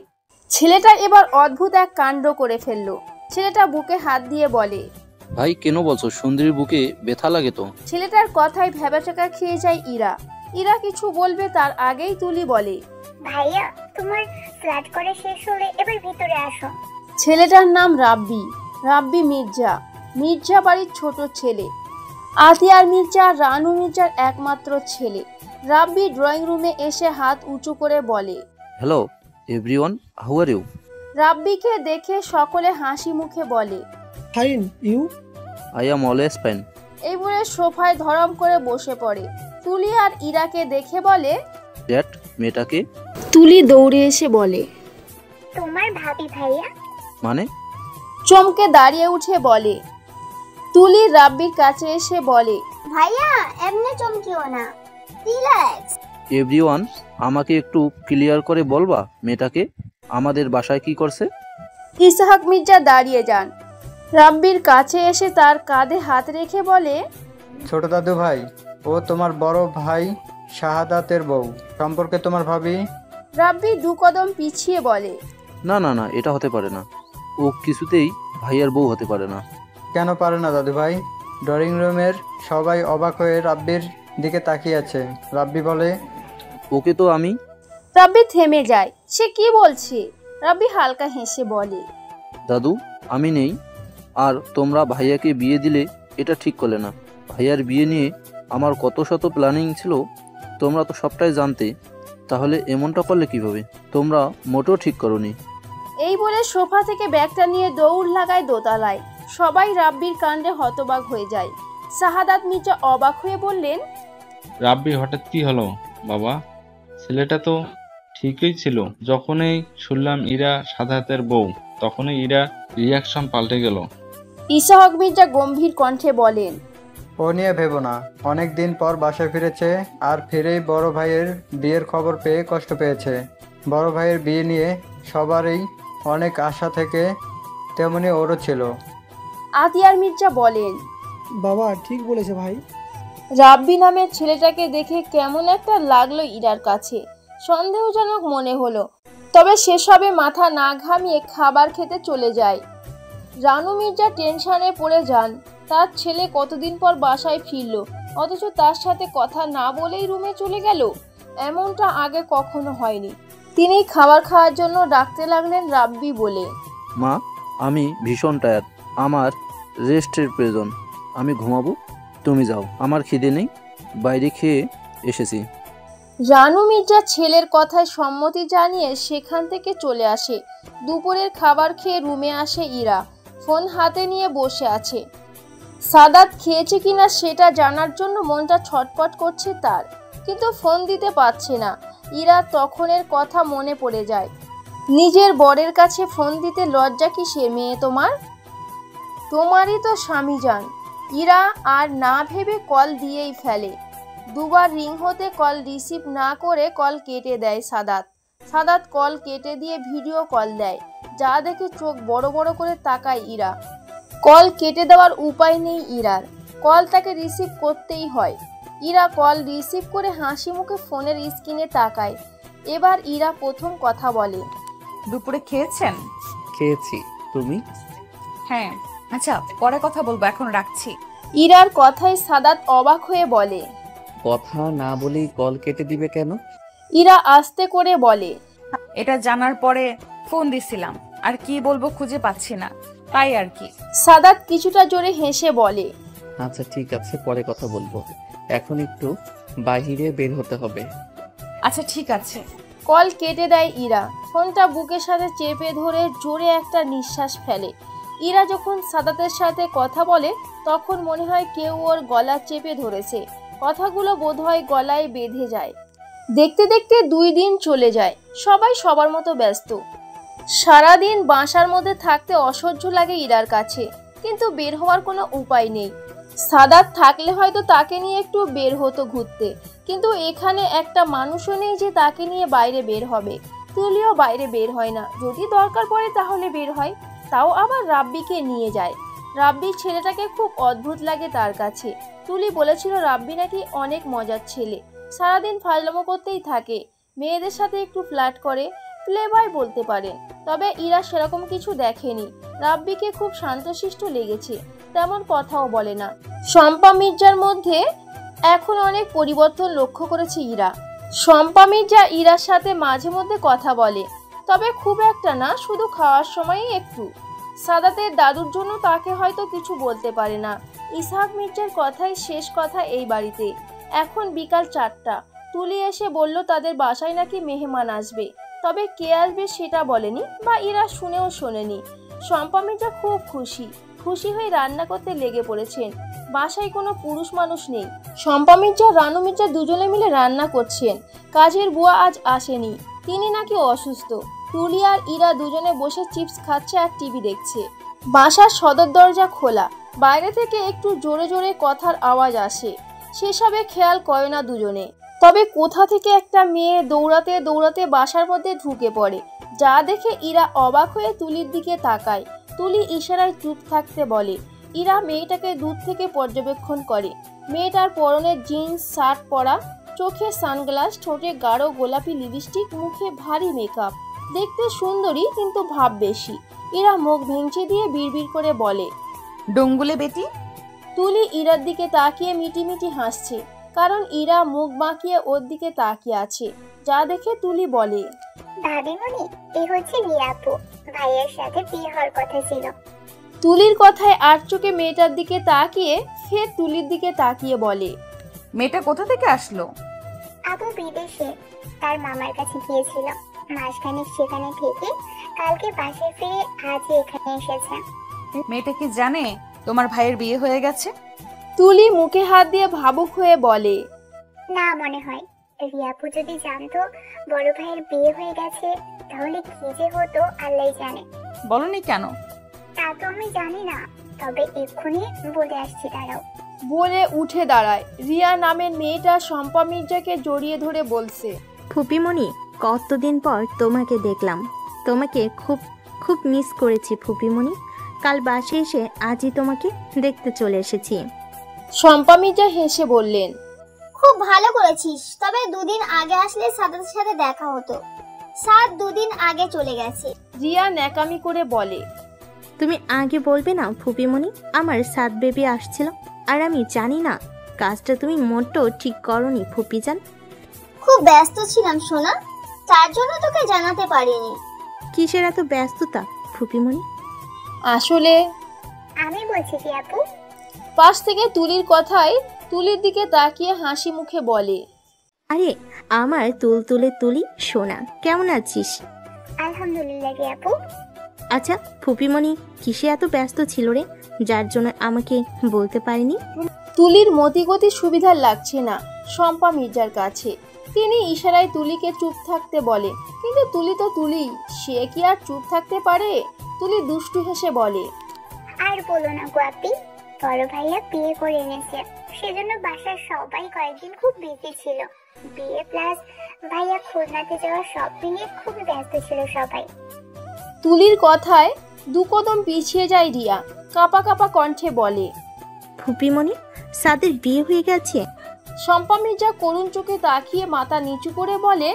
ছেলেটা এবার অদ্ভুত এক কাণ্ড করে ফেললো। ছেলেটা বুকে হাত দিয়ে বলে, ভাই কেন বলছো? সুন্দরীর বুকে ব্যথা লাগে তো। ছেলেটার কথায় ভ্যাবাচাকা খেয়ে যায় ইরা। ইরা কিছু বলবে তার আগেই তুলি বলে, ভাইয়া, তোমার ফ্ল্যাট করে শেষ হলে এবার ভিতরে আসো। ছেলেটার নাম রাব্বি মির্জা। মির্জা বাড়ির ছোট ছেলে। আতিয়ার মির্জা রানু মির্জার একমাত্র ছেলে। রাব্বি ড্রয়িং রুমে এসে হাত উঁচু করে বলে, hello everyone, how are you? রাব্বিকে দেখে সকলে হাসি মুখে বলে, fine, you? I am always fine. এই বলে সোফায় ধরম করে বসে পড়ে। তুলি আর ইরাকে দেখে বলে, দ্যাট মেয়েটাকে? তুলি দৌড়ে এসে বলে, তোমার ভাবি ভাইয়া। মানে? চমকে দাঁড়িয়ে উঠে বলে। তুলি রাব্বির কাছে এসে বলে, ভাইয়া এমনি চমকিও না, রিল্যাক্স। এভরিওয়ান, আমাকে একটু ক্লিয়ার করে বলবা মেয়েটাকে আমাদের বাসায় কি করছে? ইসহাক মির্জা দাঁড়িয়ে যান। রাব্বির কাছে এসে তার কাঁধে হাত রেখে বলে, ছোট দাদু ভাই, ও তোমার বড় ভাই শাহাদাতের বউ সম্পর্কে তোমার ভাবি। রাব্বি দু কদম পিছিয়ে বলে, না না না, এটা হতে পারে না। ও কিছুতেই ভাইয়ার বউ হতে পারে না। কেন পারে না দাদু ভাই? ড্রয়িং রুমের সবাই অবাক হয়ে রাব্বির দিকে তাকিয়ে আছে। রাব্বি বলে, ওকে তো আমি। রাব্বি থেমে যায়, সে কি বলছে? রাব্বি হালকা হেসে বলে, দাদু আমি নেই, আর তোমরা ভাইয়াকে বিয়ে দিলে এটা ঠিক করলে না। ভাইয়ার বিয়ে নিয়ে আমার কত শত প্ল্যানিং ছিল, তোমরা তো সবটাই জানতে, তাহলে এমনটা করলে কিভাবে? তোমরা মোটেও ঠিক করোনি। এই বলে সোফা থেকে ব্যাগটা নিয়ে দৌড় লাগায় দোতলায়। সবাই রাব্বির কাণ্ডে হতবাক হয়ে যায়। শাহাদাত মির্জা অবাক হয়ে বললেন, রাব্বি হঠাৎ কি হলো বাবা? ছেলেটা তো ঠিকই ছিল। যখনই শুনলাম ইরা সাদাতের বউ, তখনই ইরা রিয়াকশন পাল্টে গেল। ইসহাক মির্জা গম্ভীর কণ্ঠে বলেন, ও নিয়ে ভেবো না, অনেক দিন পর বাসায় ফিরেছে, আর ফিরেই বড় ভাইয়ের বিয়ের খবর পেয়ে কষ্ট পেয়েছে। বড় ভাইয়ের বিয়ে নিয়ে সবারই অনেক আশা থেকে, তেমনি ওরও ছিল। আতিয়ার মির্জা বলেন, বাবা ঠিক বলেছে ভাই। রাব্বি নামের ছেলেটাকে দেখে কেমন একটা লাগলো ইরার কাছে, সন্দেহজনক মনে হলো। তবে সেসবে মাথা না ঘামিয়ে খাবার খেতে চলে যায়। রানু মির্জা টেনশনে পড়ে যান। তার ছেলে কতদিন পর বাসায় ফিরল, অথচ তার সাথে কথা না বলেই রুমে চলে গেল। এমনটা আগে কখনো হয়নি। তিনি খাবার খাওয়ার জন্য ডাকতে লাগলেন রাব্বি বলে, মা আমি ভীষণ টায়ার্ড, আমার রেস্টের প্রয়োজন, আমি ঘুমাবো, তুমি যাও, আমার খিদে নেই, বাইরে খেয়ে এসেছি। রানু মির্জা ছেলের কথায় সম্মতি জানিয়ে সেখান থেকে চলে আসে। দুপুরের খাবার খেয়ে রুমে আসে ইরা, ফোন হাতে নিয়ে বসে আছে। সাদাত খেয়েছে কিনা সেটা জানার জন্য মনটা ছটফট করছে তার, কিন্তু ফোন দিতে পারছে না। ইরা তখনের কথা মনে পড়ে যায়। নিজের বরের কাছে ফোন দিতে লজ্জা কিসের মেয়ে তোমার? তোমারই তো স্বামী যান। ইরা আর না ভেবে কল দিয়েই ফেলে। দুবার রিং হতে কল রিসিভ না করে কল কেটে দেয় সাদাত। সাদাত কল কেটে দিয়ে ভিডিও কল দেয়, যা দেখে চোখ বড় বড় করে তাকায় ইরা। কল কেটে দেওয়ার উপায় নেই ইরার, কল তাকে রিসিভ করতেই হয়। ইরা কল রিসিভ করে হাসি মুখে ফোনের স্ক্রিনে তাকায়। এবার ইরা প্রথম কথা বলে, দুপুরে খেয়েছেন? খেয়েছি, তুমি? হ্যাঁ। আচ্ছা পরে কথা বলবো, এখন রাখছি। ইরার কথায় সাদাত অবাক হয়ে বলে, কথা না বলেই কল কেটে দিবে কেন? ইরা আস্তে করে বলে, এটা জানার পরে ফোন দিছিলাম, আর কি বলবো খুঁজে পাচ্ছি না, তাই আর কি। সাদাত কিছুটা জোরে হেসে বলে, আচ্ছা ঠিক আছে, পরে কথা বলবো, এখন একটু বাইরে বের হতে হবে। আচ্ছা ঠিক আছে। কল কেটে দেয় ইরা। ফোনটা বুকের সাথে চেপে ধরে জোরে একটা নিঃশ্বাস ফেলে। ইরা যখন সাদাতের সাথে কথা বলে তখন মনে হয় কেউ ওর গলা চেপে ধরেছে। কথাগুলো বোধহয় গলায় বেঁধে যায়। দেখতে দেখতে 2 দিন চলে যায়। সবাই সবার মতো ব্যস্ত। সারাদিন বাসার মধ্যে থাকতে অসহ্য লাগে ইরার কাছে, কিন্তু বের হওয়ার কোনো উপায় নেই। সাদাত থাকলে হয়তো তাকে নিয়ে একটু বের হতো ঘুরতে, কিন্তু এখানে একটা মানুষও নেই যে তাকে নিয়ে বাইরে বের হবে। তুলিও বাইরে বের হয় না, যদি দরকার পড়ে তাহলে বের হয়, তাও আবার রাব্বিকে নিয়ে যায়। রাব্বির ছেলেটাকে খুব অদ্ভুত লাগে তার কাছে। তুলি বলেছিল রাব্বি নাকি অনেক মজার ছেলে, সারাদিন ফাজলামো করতেই থাকে, মেয়েদের সাথে একটু ফ্লার্ট করে, প্লে বয় বলতে পারেন। তবে ইরা সেরকম কিছু দেখেনি। রাব্বিকে খুব শান্তশিষ্ট লেগেছে, তেমন কথাও বলে না। শম্পা মির্জার মধ্যে এখন অনেক পরিবর্তন লক্ষ্য করেছে ইরা। শম্পা মির্জা ইরার সাথে মাঝে মধ্যে কথা বলে, তবে খুব একটা না, শুধু খাওয়ার সময়ই একটু। সাদাতের দাদুর জন্য তাকে হয়তো কিছু বলতে পারে না। ইসহাক মির্জার কথাই শেষ কথা এই বাড়িতে। এখন বিকাল 4টা। তুলি এসে বলল তাদের বাসায় নাকি মেহমান আসবে। তবে কে আসবে সেটা বলেনি বা ইরা শুনেও শোনেনি। শম্পা মির্জা খুব খুশি হয়ে রান্না করতে লেগে পড়েছেন। বাসায় কোনো পুরুষ মানুষ নেই। শম্পা মির্জা রানু মির্জা দুজনে মিলে রান্না করছেন। কাজের বুয়া আজ আসেনি, তিনি নাকি অসুস্থ। তুলি আর ইরা দুজনে বসে চিপস খাচ্ছে আর টিভি দেখছে। বাসার সদর দরজা খোলা, বাইরে থেকে একটু জোরে জোরে কথার আওয়াজ আসে। সেসবে খেয়াল করে না দুজনে। তবে কোথা থেকে একটা মেয়ে দৌড়াতে দৌড়াতে বাসার মধ্যে ঢুকে পড়ে, যা দেখে ইরা অবাক হয়ে তুলির দিকে তাকায়। তুলি ইশারায় চুপ থাকতে বলে। ইরা মেয়েটাকে দূর থেকে পর্যবেক্ষণ করে। মেয়েটার পরনে জিন্স শার্ট পরা, চোখে সানগ্লাস, ঠোঁটে গাঢ় গোলাপি লিপস্টিক, মুখে ভারী মেকআপ। দেখতে সুন্দরী কিন্তু ভাব বেশি। ইরা মুখ ভেঙচি দিয়ে বিড়বিড় করে বলে, ডঙ্গুলে বেটি। তুলি ইরার দিকে তাকিয়ে মিটিমিটি হাসছে, কারণ ইরা মুখ বাঁকিয়ে ওর দিকে তাকিয়ে আছে, যা দেখে তুলি বলে, ভাবিমণি, এ হচ্ছে রিয়া আপু, ভাইয়ের সাথে বিয়ে হওয়ার কথা ছিল। তুলির কথায় আর চোখে মেয়েটার দিকে তাকিয়ে ফের তুলির দিকে তাকিয়ে বলে, মেয়েটা কোথা থেকে আসলো? আপু বিদেশে তার মামার কাছে গিয়েছিল, মাসখানেক সেখানে থেকে কালকে বাসায় ফিরে আজই এখানে এসেছে। মেয়েটা কি জানে তোমার ভাইয়ের বিয়ে হয়ে গেছে? তুলি মুখে হাত দিয়ে ভাবুক হয়ে বলে, না মনে হয়। রিয়া আপু যদি জানতো বড় ভাইয়ের বিয়ে হয়ে গেছে তাহলে কি যে হতো আল্লাহই জানে। বলনি কেন? তা তো আমি জানি না, তবে এক্ষুনি বলে আসছি, দাঁড়াও। বলে উঠে দাঁড়ায়। রিয়া নামের মেয়েটা শম্পা মির্জাকে জড়িয়ে ধরে বলছে, ফুপিমণি, কতদিন পর তোমাকে দেখলাম, তোমাকে খুব খুব মিস করেছি ফুপিমণি। কাল বাসে এসে আজই তোমাকে দেখতে চলে এসেছি। শম্পা মির্জা হেসে বললেন, খুব ভালো করেছিস, তবে দুদিন আগে আসলে সাদাতের সাথে দেখা হতো। সাদ দুদিন আগে চলে গেছে। রিয়া ন্যাকামি করে বলে, তুমি আগে বলবে না ফুপিমণি, আমার সাত বেবি আসছিল আর আমি জানি না। কাজটা তুমি মোটেও ঠিক করনি ফুপিজান। খুব ব্যস্ত ছিলাম সোনা, তার জন্য তোকে জানাতে পারিনি। কিসের এত ব্যস্ততা ফুপিমণি? আসলে আমি বলছি কি আপু। পাশ থেকে তুলির কথায় তুলির দিকে তাকিয়ে হাসি মুখে বলে, আরে আমার তুলতুলে তুলি সোনা, কেমন আছিস? আলহামদুলিল্লাহ রে আপু। আচ্ছা ফুপিমণি কিসে এত ব্যস্ত ছিল রে, যার জন্য আমাকে বলতে পারিনি? তুলির মতিগতি সুবিধার লাগছে না শম্পা মির্জার কাছে। তিনি ইশারায় তুলিকে চুপ থাকতে বলে, কিন্তু তুলি তো তুলি, সে কি আর চুপ থাকতে পারে? তুলি দুষ্টু হেসে বলে, আর বলো না গোয়াপি, বড় ভাইয়া বিয়ে করে এনেছে, সেজন্য বাসার সবাই কয়েকদিন খুব বিজি ছিল। বিয়ে প্লাস ভাইয়া খুলনাতে যাওয়া সব নিয়ে খুব ব্যস্ত ছিল সবাই। তুলির কথায় দু কদম পিছিয়ে যায় রিয়া, কাঁপা কাঁপা কণ্ঠে বলে, ফুপিমণি সাদের বিয়ে হয়ে গেছে? শম্পা মির্জা করুণ চোখে তাকিয়ে মাথা নিচু করে বলে,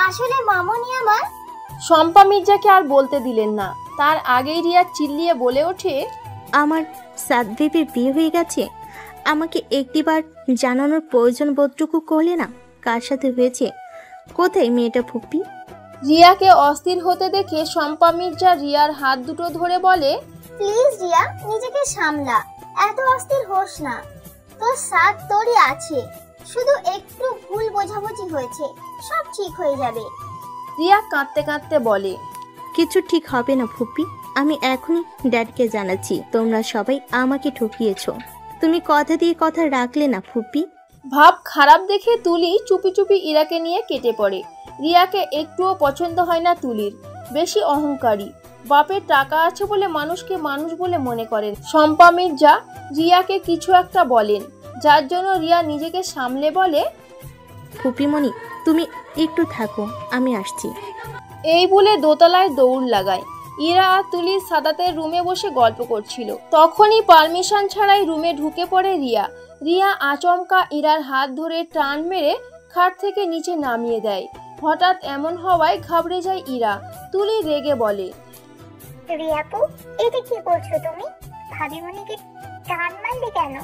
আসলে মামনি আমার। শম্পা মির্জাকে আর বলতে দিলেন না, তার আগেই রিয়া চিল্লিয়ে বলে ওঠে, আমার সাদ বেবির বিয়ে হয়ে গেছে? আমাকে একটিবার জানানোর প্রয়োজন বোধটুকু করলে না? কার সাথে হয়েছে? কোথায় মেয়েটা ফুপি? রিয়াকে অস্থির হতে দেখে শম্পা মির্জা রিয়ার হাত দুটো ধরে বলে, প্লিজ রিয়া, নিজেকে সামলা, এত অস্থির হোস না। তোর সাথ তোরই আছে, শুধু একটু ভুল বোঝাবুঝি হয়েছে, সব ঠিক হয়ে যাবে। রিয়া কাঁদতে কাঁদতে বলে, কিছু ঠিক হবে না ফুপি, আমি এখনই ড্যাডকে জানাচ্ছি তোমরা সবাই আমাকে ঠকিয়েছো। তুমি কথা দিয়ে কথা রাখলে না ফুপি। ভাব খারাপ দেখে তুলি চুপি চুপি ইরাকে নিয়ে কেটে পড়ে। রিয়াকে একটুও পছন্দ হয় না তুলির, বেশি অহংকারী। বাপের টাকা আছে বলে মানুষকে মানুষ বলে মনে করেন। শম্পা মির্জা রিয়াকে কিছু একটা বলেন, যার জন্য রিয়া নিজেকে সামলে বলে, ফুপিমণি তুমি একটু থাকো, আমি আসছি। এই বলে দোতলায় দৌড় লাগায়। ইরা আর তুলি সাদাতের রুমে বসে গল্প করছিল। তখনই পারমিশন ছাড়াই রুমে ঢুকে পড়ে রিয়া। রিয়া আচমকা ইরার হাত ধরে টান মেরে খাট থেকে নিচে নামিয়ে দেয়। হঠাৎ এমন হওয়ায় ঘাবড়ে যায় ইরা। তুলি রেগে বলে, রিয়াপু, এটা কি করছো তুমি? ভাবিমণিকে টান মারলে কেন?